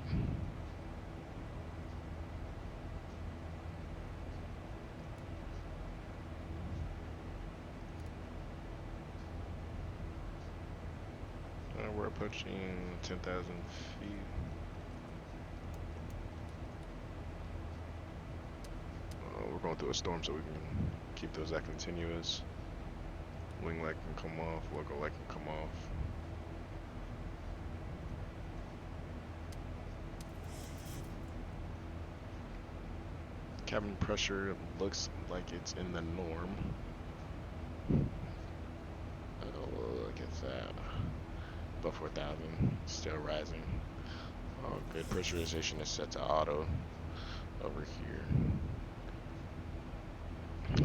approaching 10,000 feet. We're going through a storm, so we can keep those at continuous. Wing light can come off, logo light can come off. Cabin pressure looks like it's in the norm. Oh, look at that. Above 4,000, still rising. Oh, good. Pressurization is set to auto over here.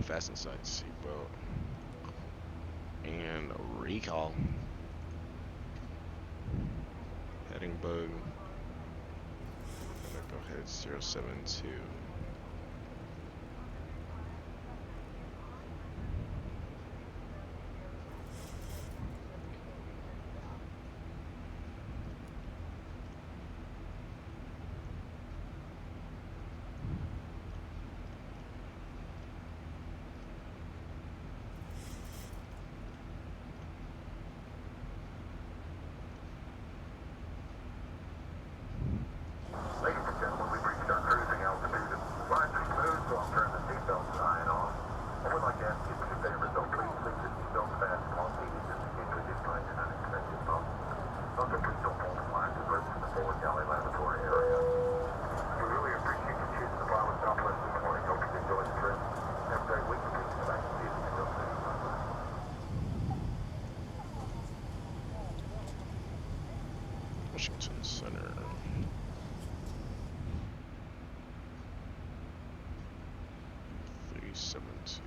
Fasten side seatbelt. And recall. Heading bug. Gonna go ahead 072. Washington Center. $372.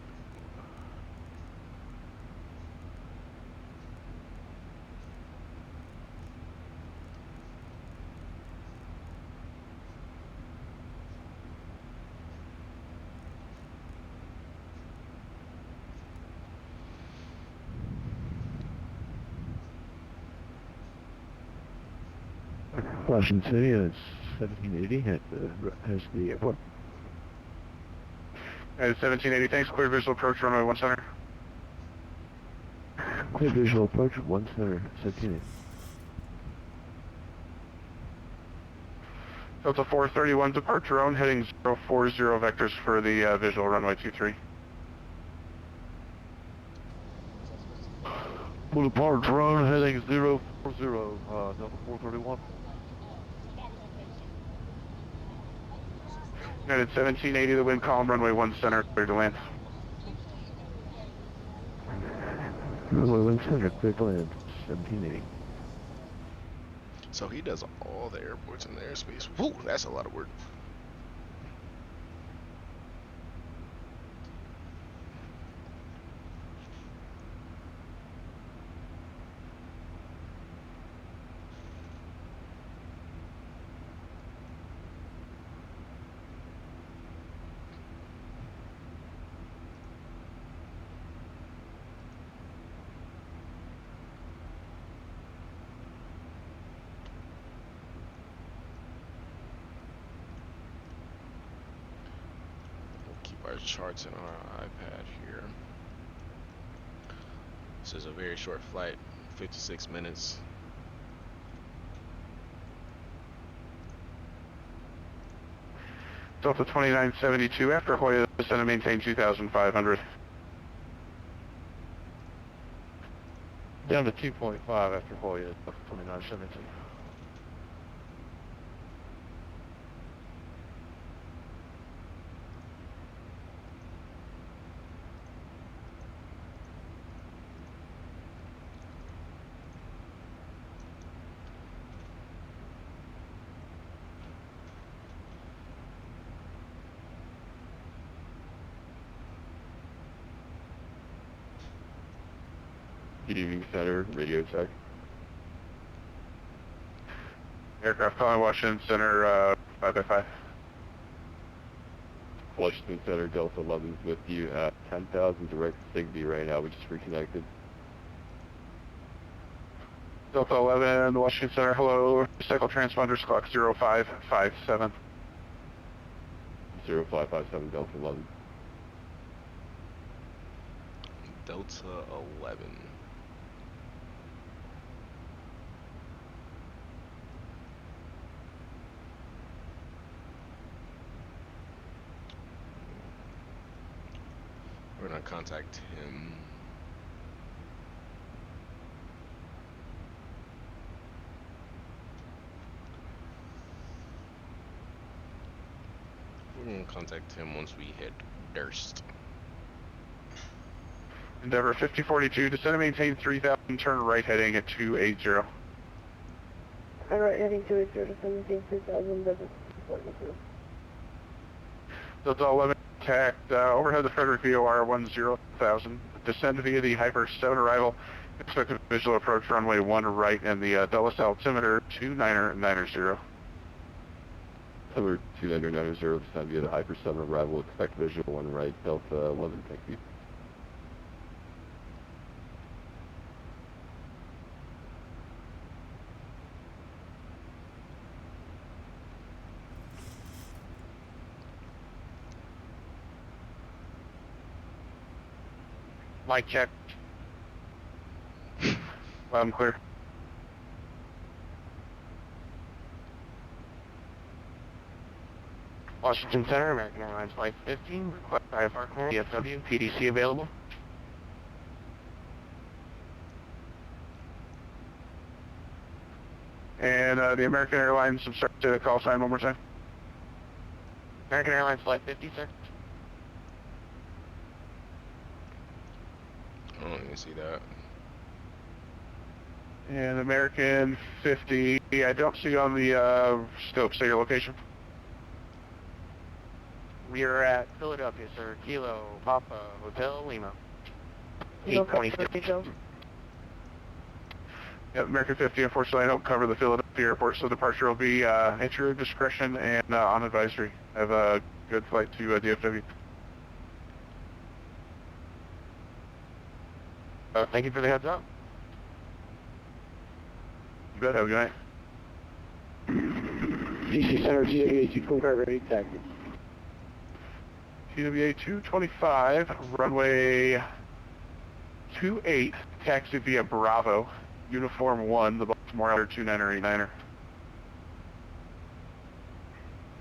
Washington City is 1780 has the airport. 1780, thanks. Clear visual approach runway 1 center. Clear visual approach 1 center, 1780. Delta 431 departure own heading 040 vectors for the visual runway 23. Boulevard drone heading 040, Delta 431. United 1780, the wind column runway 1 center, clear to land. Runway 1 center, clear to land, 1780. So he does all the airports in the airspace. Woo, that's a lot of work. Our charts in our iPad here. This is a very short flight, 56 minutes. Delta 2972, after Hoya, descend and maintain 2,500. Down to 2.5 after Hoya, Delta 2972. Good evening, Center, radio check. Aircraft calling Washington Center 5x5. Washington Center, Delta 11 is with you at 10,000 direct Zigbee right now. We just reconnected. Delta 11, Washington Center, hello. Cycle transponders, clock 0557. 0557, Delta 11. Delta 11. We're gonna contact him. We're gonna contact him once we hit Durst. Endeavor 5042, descend and maintain 3000, turn right heading at 280. Alright, heading 280, descend and maintain 3000, Endeavor 5042. Delta 11, contact overhead the Frederick VOR 10,000. Descend via the Hyper 7 arrival. Expect a visual approach runway 1 right and the Dulles altimeter 2990. Number 2990, descend via the Hyper 7 arrival. Expect visual 1 right, Delta 11, thank you. Mic check. Loud and clear. Washington Center, American Airlines Flight 15, request IFR clearance, DFW, PDC available. And the American Airlines, I'm sorry, say the call sign one more time. American Airlines Flight 50, sir. I don't even see that. And American 50, I don't see on the scope, say your location. We are at Philadelphia, sir. Kilo Papa Hotel Lima. Kilo Papa 826. Hotel. Yep, American 50, unfortunately I don't cover the Philadelphia airport, so departure will be at your discretion and on advisory. Have a good flight to DFW. Thank you for the heads up. You bet, have a good night. DC Center, GWA 225, ready, taxi. TWA 225, runway 28, taxi via Bravo, uniform 1, the Baltimore Outer 2989er.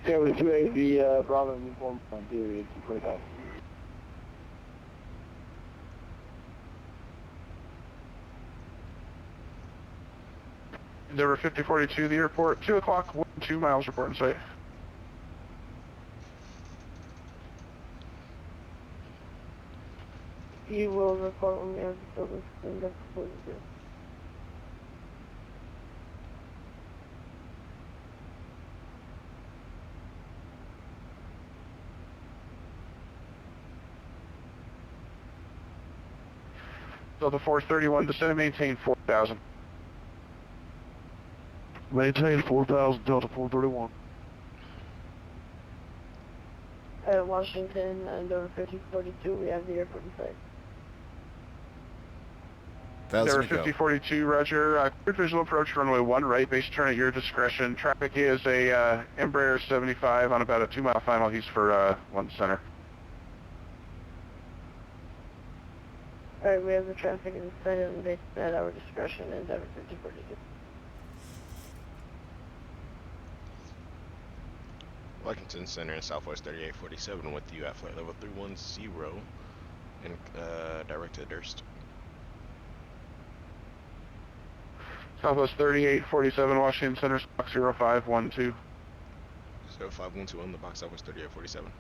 Taylor 28, the Bravo uniform, TWA 225. Endeavor 5042, the airport, 2 o'clock, 2 miles, report in sight. You will report when we have the service and that's what we do. Delta 431, descend and maintain 4,000. Maintain 4,000, Delta 431. At Washington and over 5042, we have the airport in sight. Endeavor 5042, roger. Cleared visual approach, runway 1 right, base turn at your discretion. Traffic is a Embraer 75 on about a 2-mile final. He's for 1 center. Alright, we have the traffic in sight and base at our discretion and Endeavor 5042. Washington Center and Southwest 3847 with you at flight level 310 and direct to Durst. Southwest 3847, Washington Center, Box 0512. 0512 on the box, Southwest 3847.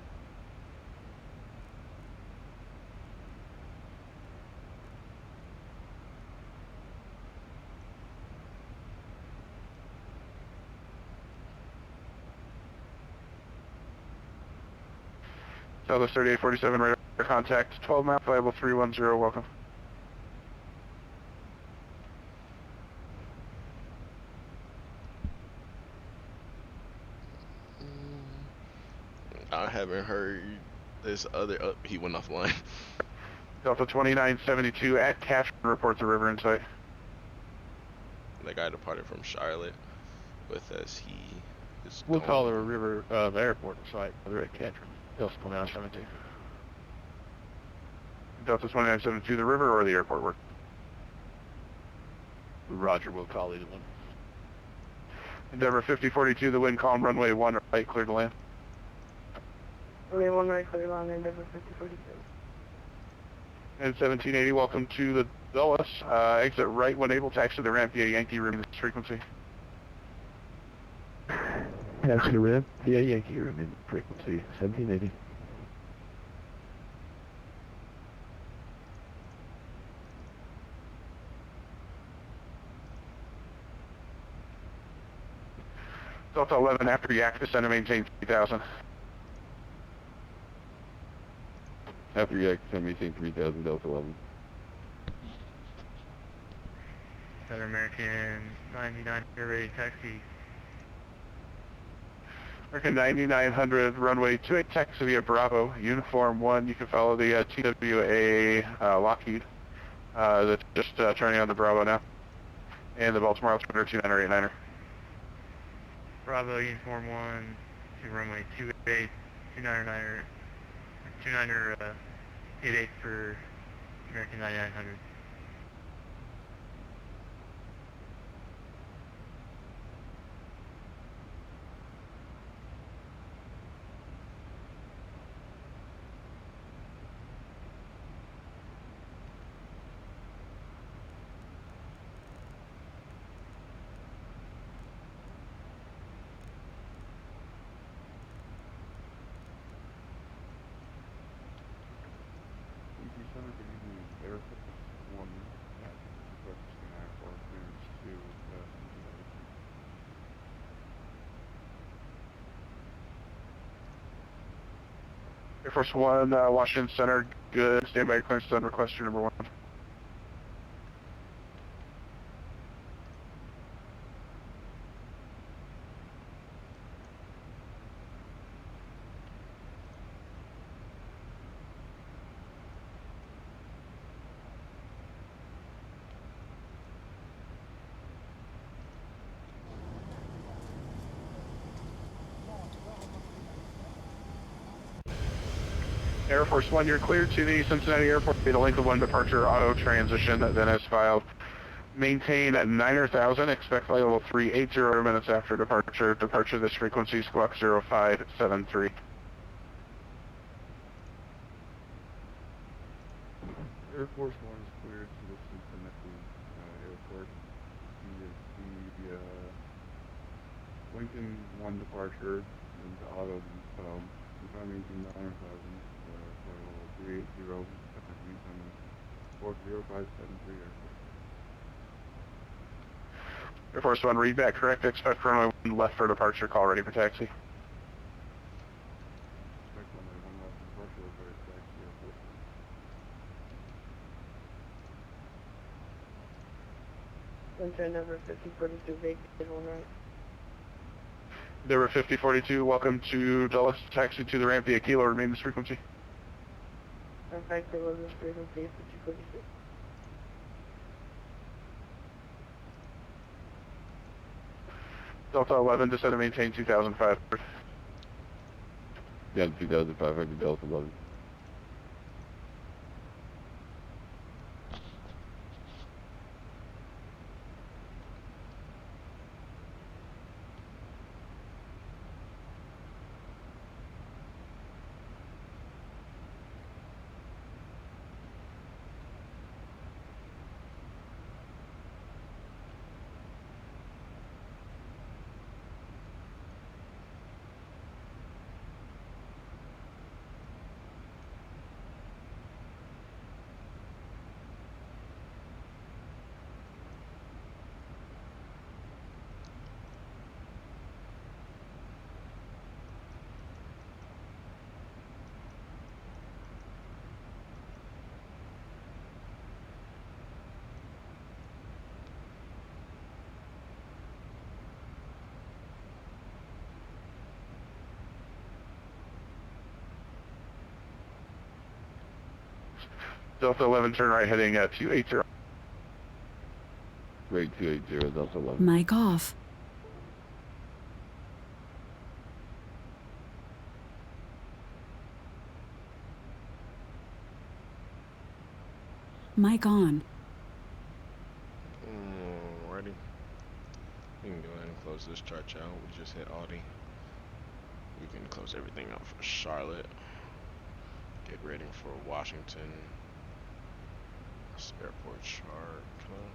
Southwest 3847, radar contact, 12 mile, level 310, welcome. I haven't heard this other, he went offline. Delta 2972 at Cashman, report the river in sight. The guy departed from Charlotte with us. He is We'll going. call the river, the airport site, the Catherine, Delta 2972. Delta 2972, the river or the airport work? Roger, we'll call either one. Endeavor 5042, the wind calm, runway 1 right, clear to land. Runway 1 right, clear land, Endeavor 5042. And 1780, welcome to the Dulles. Exit right when able, taxi the ramp via Yankee Room in this frequency. Taxi the ramp via Yankee Room in frequency 1780. Delta 11 after Yak, descend and maintain 3000. After Yak, descend maintain 3000, Delta 11. Southern American 99 ready taxi. American 9900, runway 28, taxi via Bravo, Uniform 1. You can follow the TWA Lockheed. That's just turning on the Bravo now. And the Baltimore Altimeter 29er. Bravo Uniform 1 to runway 28, 29er, 88 for American 9900. Air Force 1, Washington Center, good. Standby clearance done, request your number 1. Air Force 1, you're cleared to the Cincinnati Airport via the length of 1 departure auto transition, then as filed. Maintain at 9,000, expect flight level 380 minutes after departure. Departure this frequency, squawk 0573. Air Force 1 is cleared to the Cincinnati Airport via the Lincoln 1 departure and auto maintain 9,000, flight level 380, 40573 Airport. Air Force 1, read back correct, expect runway 1 left for departure, call ready for taxi. Expect runway 1 left departure, ready for taxi Airport. Sunshine number 5042, vacate on right. There were 5042, welcome to Dulles, taxi to the ramp via Kilo, remain this frequency. Effective on this frequency 5046. Delta 11, descend and maintain 2005. Yeah, 2500, Delta 11. Delta 11, turn right heading 280. Grade 280, Delta 11. Mic off. Mic on. Alrighty. We can go ahead and close this charge out. We just hit Audi. We can close everything out for Charlotte. Get ready for Washington. This airport chart. Come on.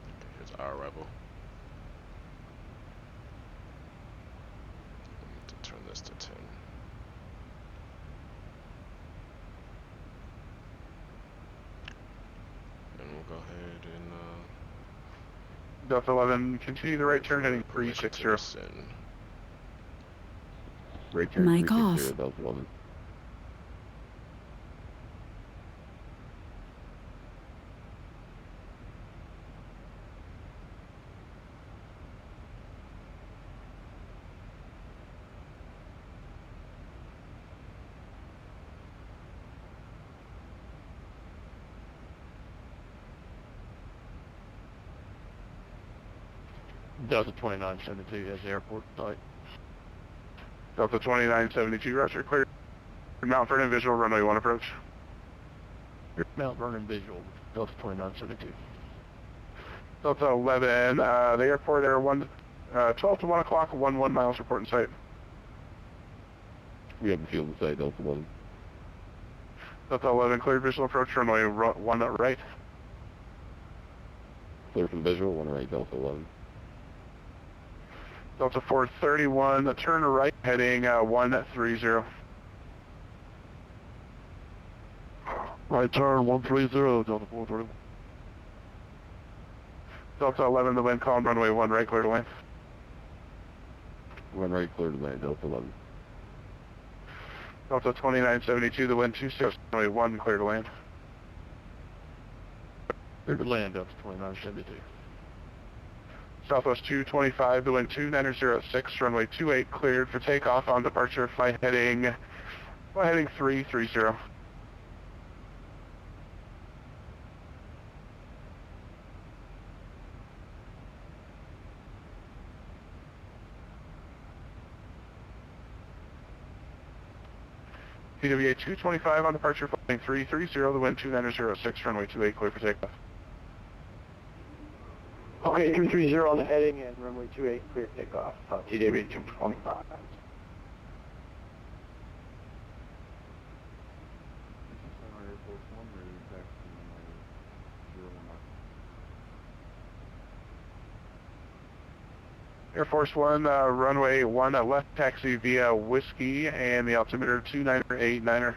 Okay, here's our arrival. We need to turn this to 10. And we'll go ahead and Delta 11, continue the right turn heading permission 360. to descend. Right turn Mic 360, off. Delta 11. Delta 2972 as the airport site. Delta 2972, roger, clear. Mount Vernon visual, runway 1 approach. Mount Vernon visual, Delta 2972. Delta 11, the airport air 12 to 1 o'clock, 11 miles report in sight. We have a field in sight, Delta 11. Delta 11, clear visual approach, runway 1 right. Clear from visual, 1 right, Delta 11. Delta 431, turn right, heading 130. Right turn, 130, Delta 431. Delta 11, the wind calm, runway 1 right, clear to land. 1 right, clear to land, Delta 11. Delta 2972, the wind 26, runway 1, clear to land. Clear to land, Delta 2972. Southwest 225, the wind 2906, runway 28, cleared for takeoff on departure, flight heading 330. PWA 225 on departure, flying 330, the wind 2906, runway 28, clear for takeoff. Okay, 330 on the heading and runway 28, clear takeoff. TWA 225. Air Force 1, runway 1, left taxi via Whiskey, and the altimeter 2989er.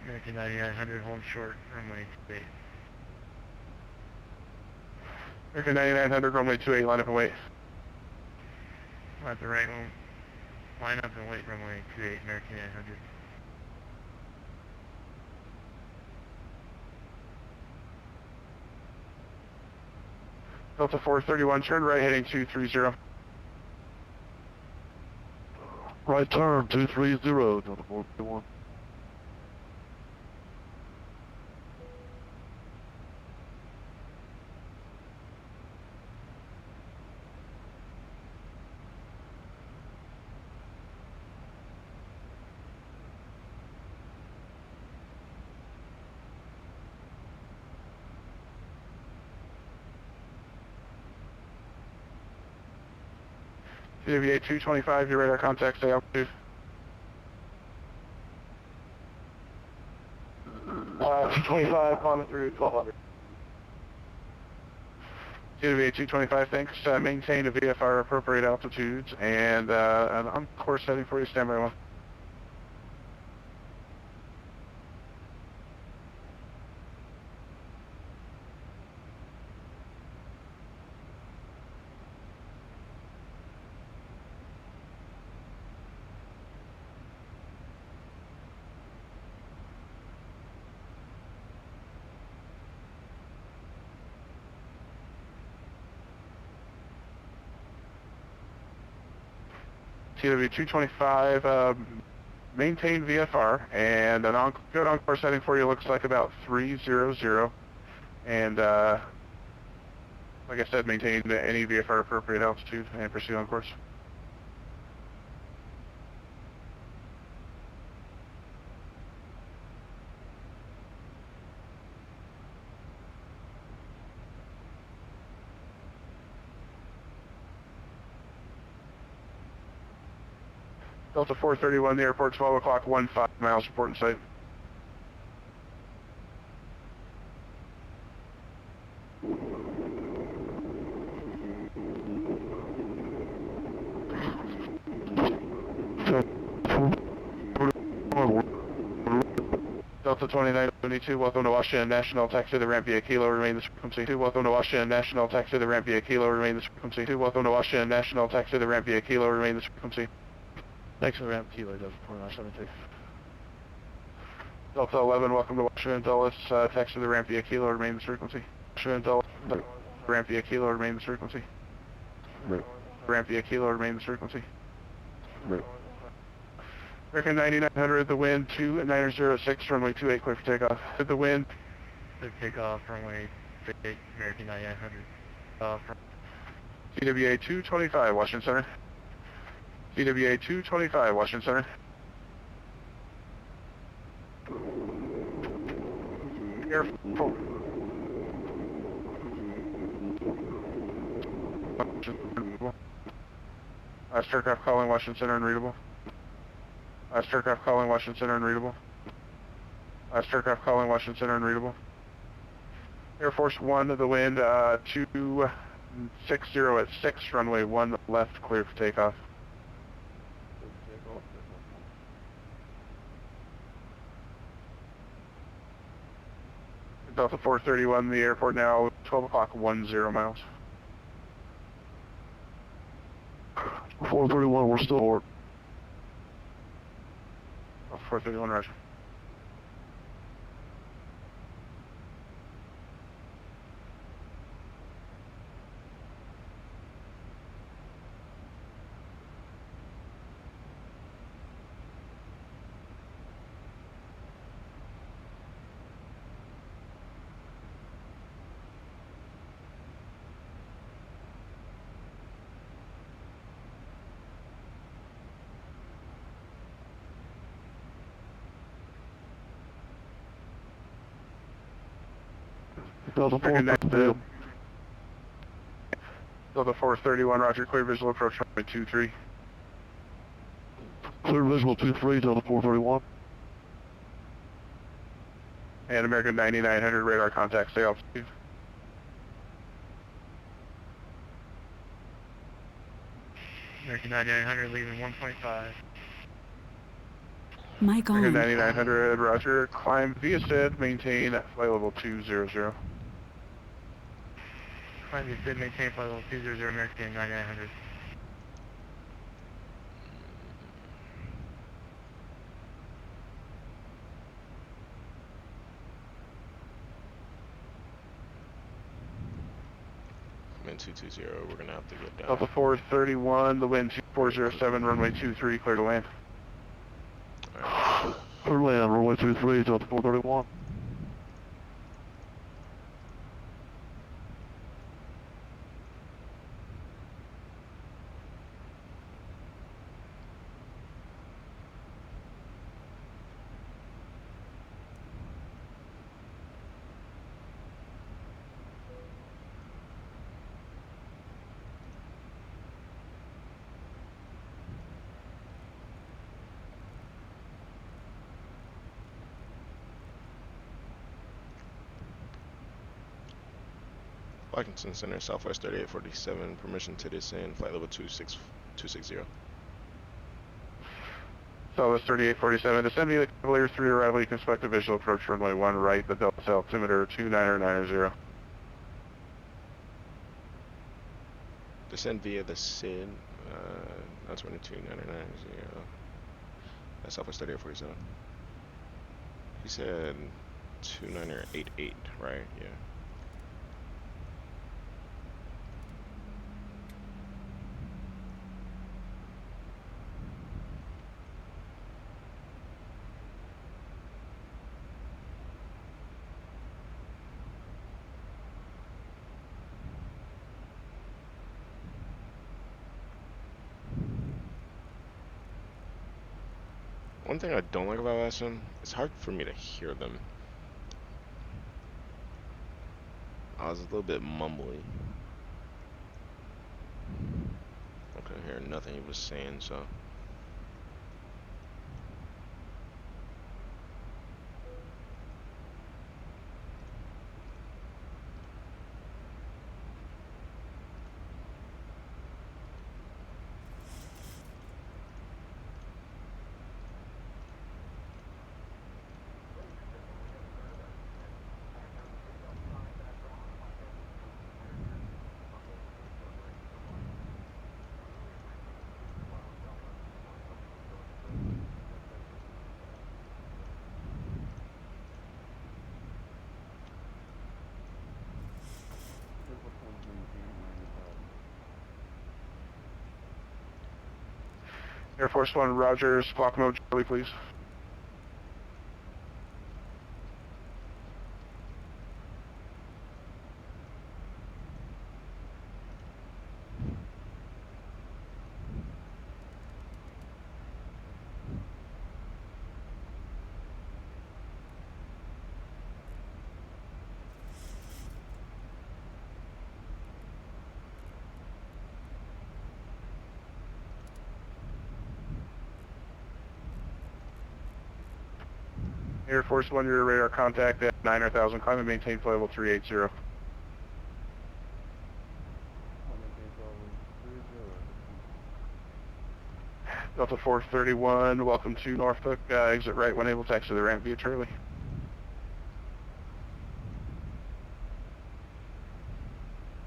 American 9900, home short, runway 28. American 9900, runway 28, line up and wait. At the right one, line up and wait, runway 28, American 900. Delta 431, turn right, heading 230. Right turn, 230, Delta 431. PWA 225, your radar contact, stay altitude. 225, climbing through 1200. PWA 225, thanks. Maintain a VFR appropriate altitudes, and on course heading for you, standby 1. TW225, maintain VFR, and an good encore setting for you looks like about 300. And like I said, maintain any VFR appropriate altitude and pursue on course. Delta 431, the airport, 12 o'clock, 15 miles, report in sight. Delta 2972, welcome to Washington National, taxi the ramp via Kilo, remain this frequency. 2, welcome to Washington National, taxi the ramp via Kilo, remain this frequency. 2, welcome to Washington National, taxi the ramp via Kilo, remain this frequency. Thanks for the ramp, Kilo, Delta 4976. Delta 11, welcome to Washington Dulles, taxi the ramp via Kilo, remain this frequency. Washington Dulles, ramp via Kilo, remain this frequency. Ramp via Kilo, remain this frequency. American 9900, the wind 2906, runway 28, clear for takeoff. The wind. Clear for takeoff, runway 28, American 9900. TWA 225, Washington Center. TWA 225, Washington Center. Air Last aircraft calling Washington Center unreadable. Last aircraft calling Washington Center unreadable. Last aircraft calling Washington Center unreadable. Air Force 1 to the wind, 260 at 6, runway 1 left, clear for takeoff. Delta 431, the airport now, 12 o'clock, 10 miles. 431, we're still aboard. 431, roger. Delta 431. Delta 431, roger, clear visual approach runway 23. Clear visual 23, Delta 431. And American 9900, radar contact, stay altitude. American 9900, leaving 1.5. Mic on. American 9900, roger, climb via SID, maintain flight level 200. Climb via SID, maintain flight level 200, American 9900. Wind 220, we're gonna have to get down. Delta 431, the wind 2407, runway 23, clear to land. Alright. Clear land, runway 23, Delta 431. Washington Center, Southwest 3847, permission to descend, flight level 260. Southwest 3847, descend via the Cavalier 3 arrival, you can expect a visual approach runway 1 right, the Delta altimeter 2990. Descend via the SID, 22990. That's Southwest 3847. He said 2988, right? Yeah. One thing I don't like about VATSIM, it's hard for me to hear them. I was a little bit mumbly. I couldn't hear nothing he was saying, so. Air Force One, Rogers, clock mode, Charlie, please. Air Force One, your radar contact at 9,000, climb and maintain flight level 380. Delta 431, welcome to Norfolk, exit right when able, taxi to the ramp via Charlie.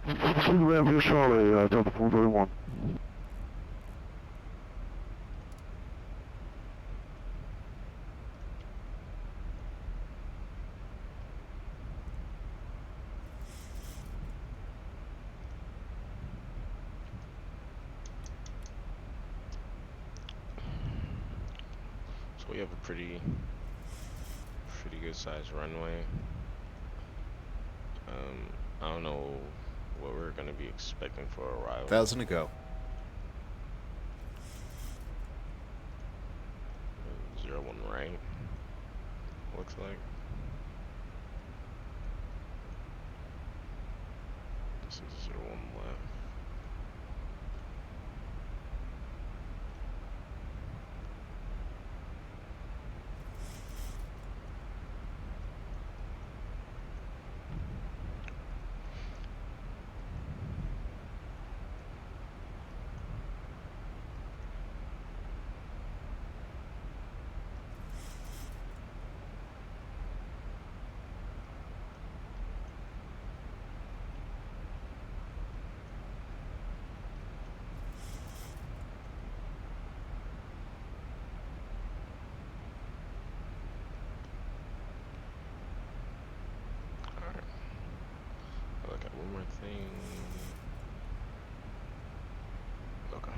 Taxi to the ramp via Charlie, Delta 431. So we have a pretty good sized runway. I don't know what we're gonna be expecting for arrival. 1,000 to go. 01 right. Looks like. This is 01 left. Look at one more thing. Okay.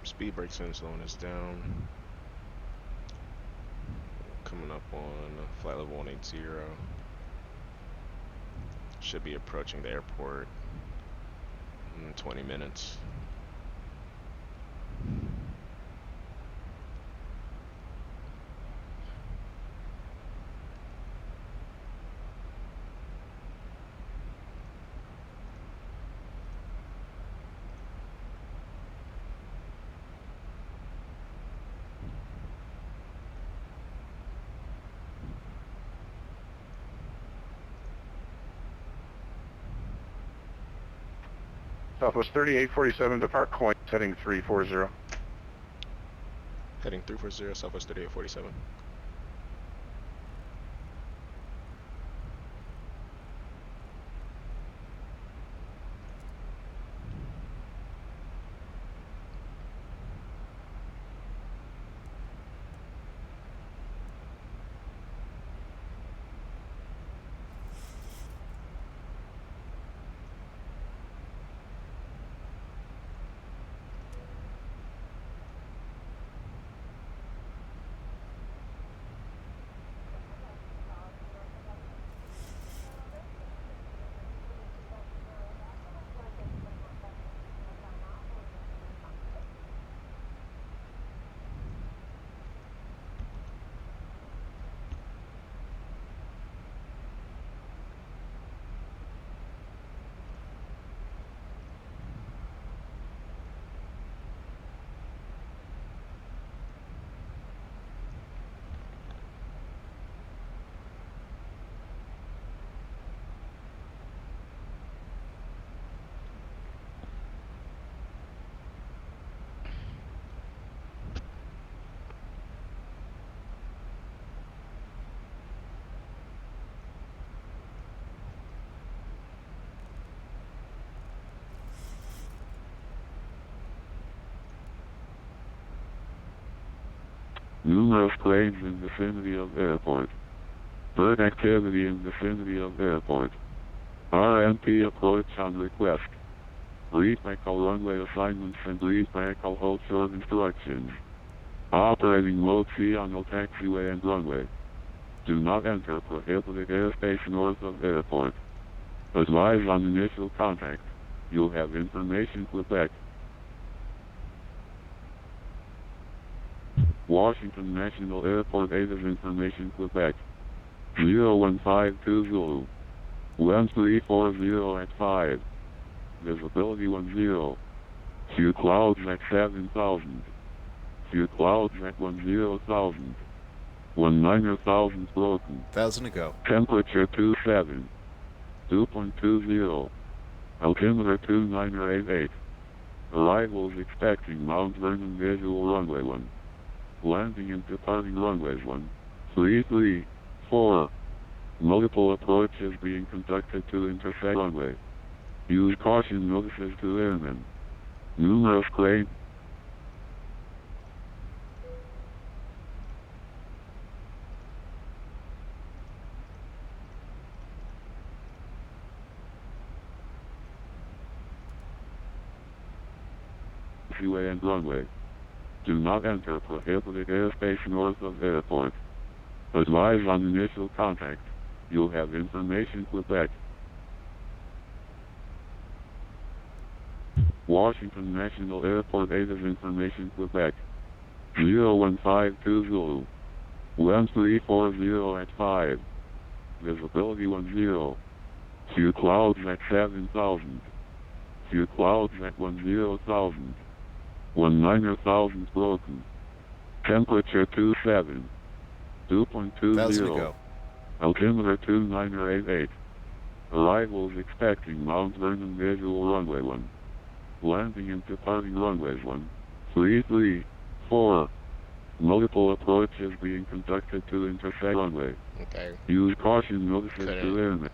Speed brakes in, slowing us down. Coming up on flight level 180. Should be approaching the airport in 20 minutes. Southwest 3847, depart Coins, heading 340. Heading 340, Southwest 3847. Numerous planes in vicinity of airport. Bird activity in vicinity of airport. RMP approach on request. Lead vehicle runway assignments and lead vehicle hold short instructions. Operating mode C on the taxiway and runway. Do not enter prohibited airspace north of airport. Advise on initial contact. You'll have information Quebec. Washington National Airport 8 is information Quebec. 0152 Zulu. 1340 at 5. Visibility 10. Few clouds at 7,000. Few clouds at 10,000. 19,000 broken. 1,000 to go. Temperature 27. 2.20. Altimeter 2988. Arrivals expecting Mount Vernon Visual Runway 1. Landing and departing runways 1, 3, 3, 4. Multiple approaches being conducted to intersect runway. Use caution notices to airmen. Numerous planes. Taxiway and runway. Do not enter prohibited airspace north of airport. Advise on initial contact. You'll have information Quebec. Washington National Airport 8 is information Quebec. 0152 Zulu. 1340 at 5. Visibility 10. Few clouds at 7,000. Few clouds at 10,000. 19,000 broken. Temperature 27. 2.20. 1,000 to go. Altimeter 2988. Arrivals expecting Mount Vernon Visual Runway 1. Landing and departing runways 1, 3, 3, 4. Multiple approaches being conducted to intersect runway. Okay. Use caution notices to airmen.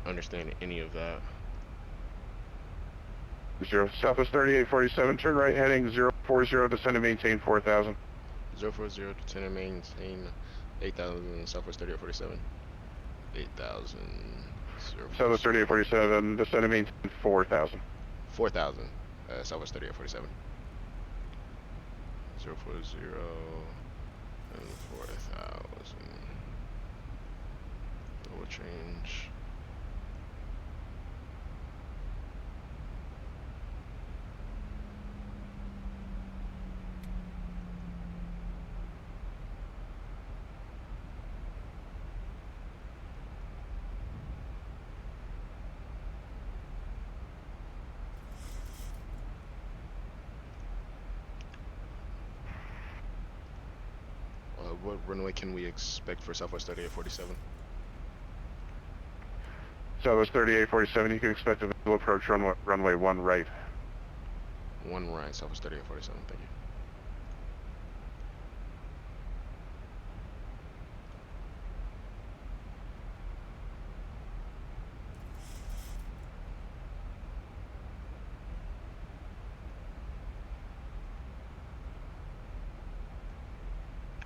Understand any of that. 0, Southwest 3847, turn right heading 040, descend and maintain 4,000. 040, descend and maintain 8,000, Southwest 3847. 8,000. Southwest 3847, descend and maintain 4,000. 4,000. Southwest 3847. 040 and 4000. Oil change. What runway can we expect for Southwest 3847? Southwest 3847, you can expect a visual approach runway 1 right. 1 right, Southwest 3847, thank you.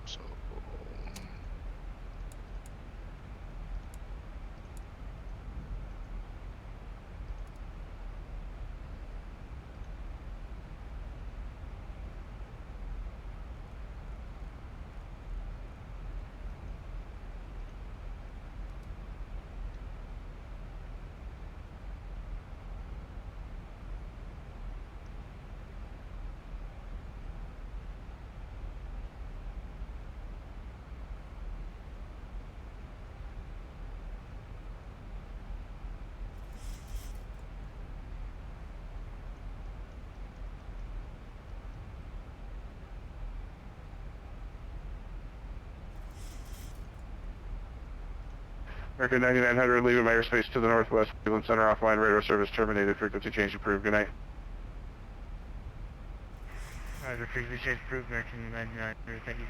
So, American 9900, leaving my airspace to the northwest. Cleveland Center offline, radar service terminated. Frequency change approved. Good night. The frequency change approved, American 9900, thank you.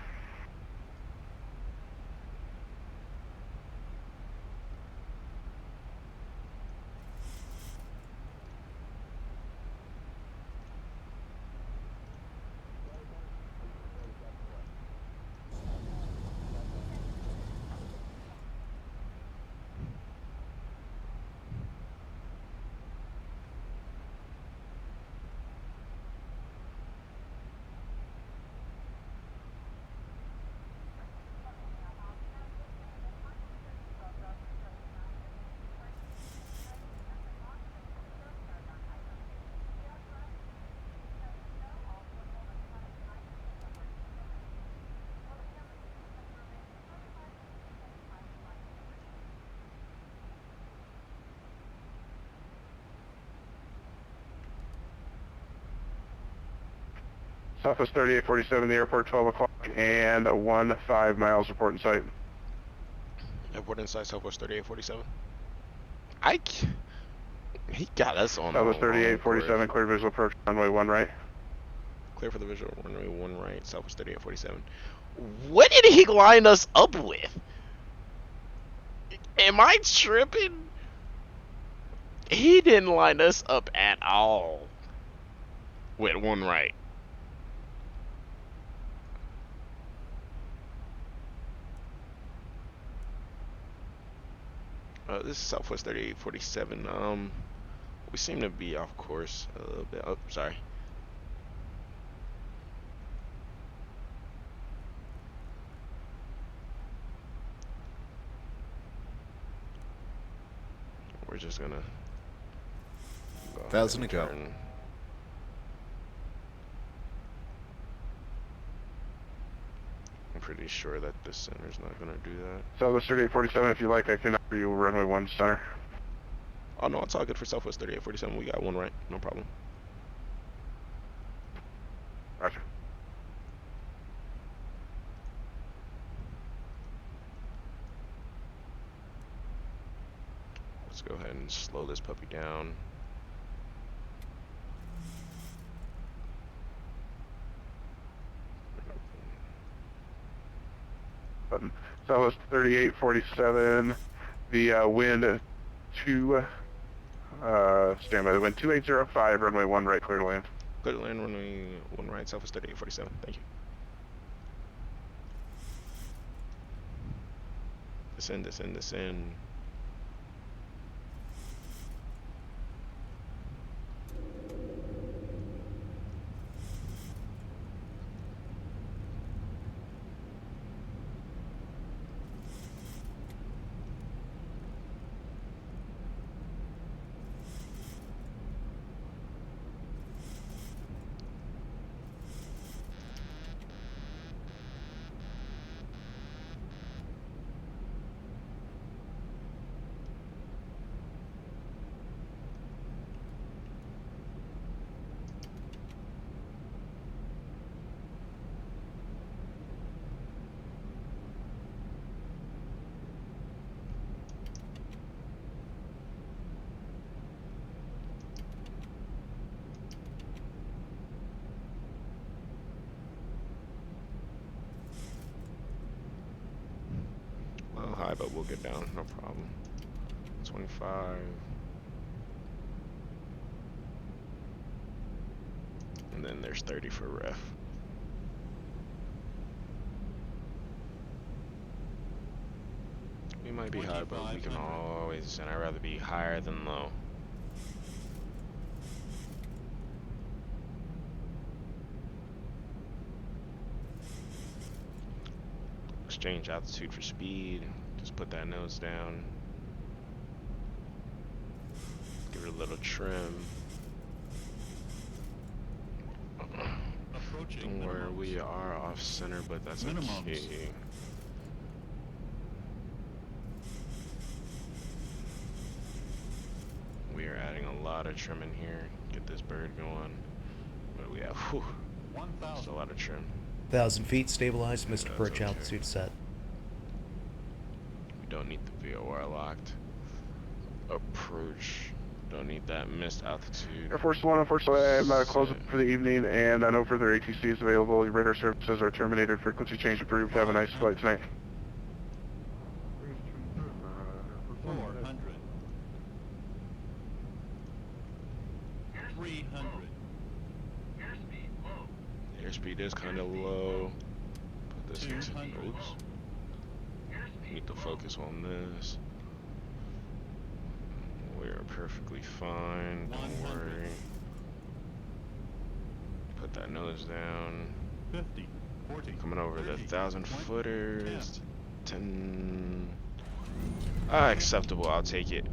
Southwest 3847, the airport, 12 o'clock and 15 miles, report in sight. airport inside Southwest 3847. He got us on Southwest the wrong 3847, clear visual approach, runway 1 right. Clear for the visual, runway 1 right, Southwest 3847. What did he line us up with? Am I tripping? He didn't line us up at all with 1 right. This is Southwest 3847. We seem to be off course a little bit. Oh, sorry. We're just gonna go 1,000 to go. turn. I'm pretty sure that the center's not gonna do that. Southwest 3847, if you like, I can offer you runway 1 center. Oh no, it's all good for Southwest 3847. We got 1 right, no problem. Roger. Let's go ahead and slow this puppy down. Button. Southwest 3847, the wind 2, stand by the wind 2805, runway 1 right, clear to land. Clear to land, runway 1 right, Southwest 3847. Thank you. Descend, descend, descend. but we'll get down, no problem. 25. And then there's 30 for ref. We might be high, but we can always, and I'd rather be higher than low. Exchange altitude for speed. Just put that nose down. Give it a little trim. Don't worry, we are off center, but that's okay. We are adding a lot of trim in here. Get this bird going. What do we have? Whew. That's a lot of trim. 1,000 feet stabilized, missed Yeah, approach that's okay. altitude set. We don't need the VOR locked. Approach. Don't need that missed altitude. Air Force One, unfortunately, I'm closing for the evening, and no further ATCs available. Your radar services are terminated. Frequency change approved. Have a nice flight tonight. 400. 300. Airspeed low. Airspeed is kind of low. Put this into oops. Need to focus on this. We're perfectly fine. Don't worry. Put that nose down. 50. 40. Coming over the 1,000 footers. 10. Acceptable. I'll take it.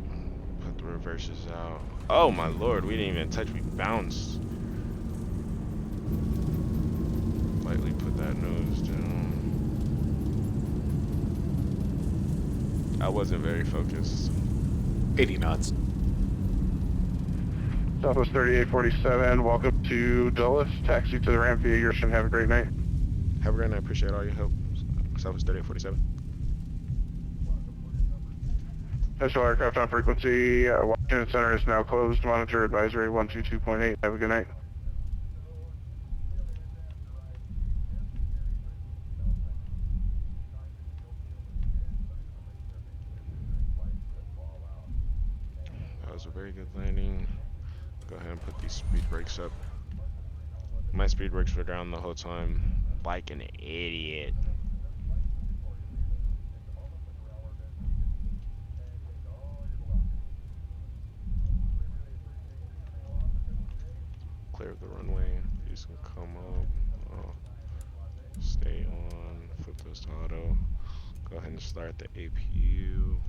Put the reverses out. Oh my lord, we didn't even touch. We bounced. Lightly put that nose down. I wasn't very focused. 80 knots. Southwest 3847, welcome to Dulles. Taxi to the ramp via Yerson. Have a great night. Have a great night. Appreciate all your help. Southwest 3847. National aircraft on frequency. Washington Center is now closed. Monitor advisory 122.8. Have a good night. That was a very good landing. Go ahead and put these speed brakes up. My speed brakes were down the whole time, like an idiot. Clear the runway. These can come up. Stay on. Flip this to auto. Go ahead and start the APU.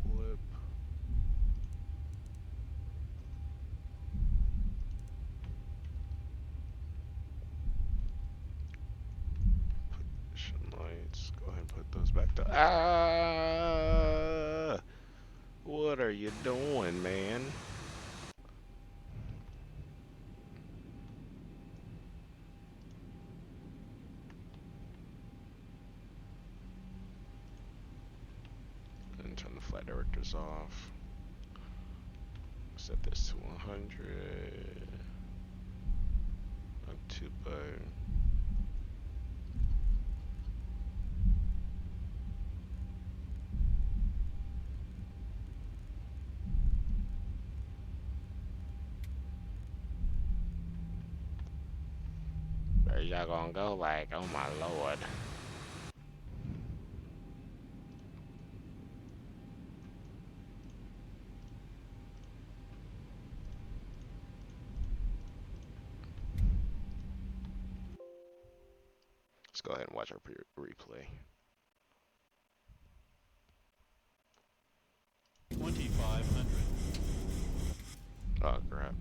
Flip. Position lights. Go ahead and put those back down. Ah! What are you doing, man? And turn the flight directors off. Set this to 100. Not too bad. Where y'all gonna go? Like, oh my lord. Let's go ahead and watch our replay. 2,500. Oh crap.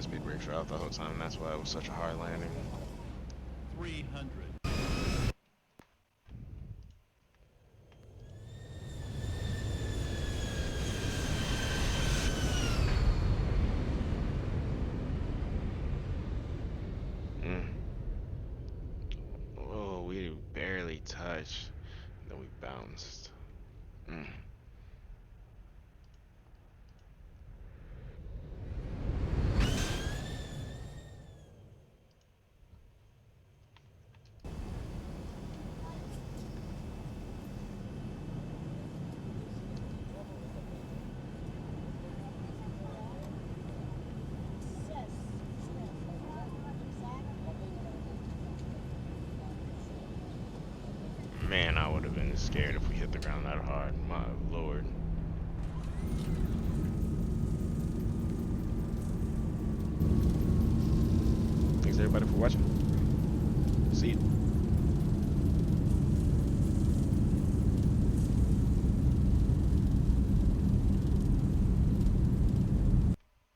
Speed brakes were out the whole time. That's why it was such a hard landing. 300. Oh, we barely touched. Then we bounced. Man, I would have been scared if we hit the ground that hard. My lord. Thanks everybody for watching. See you.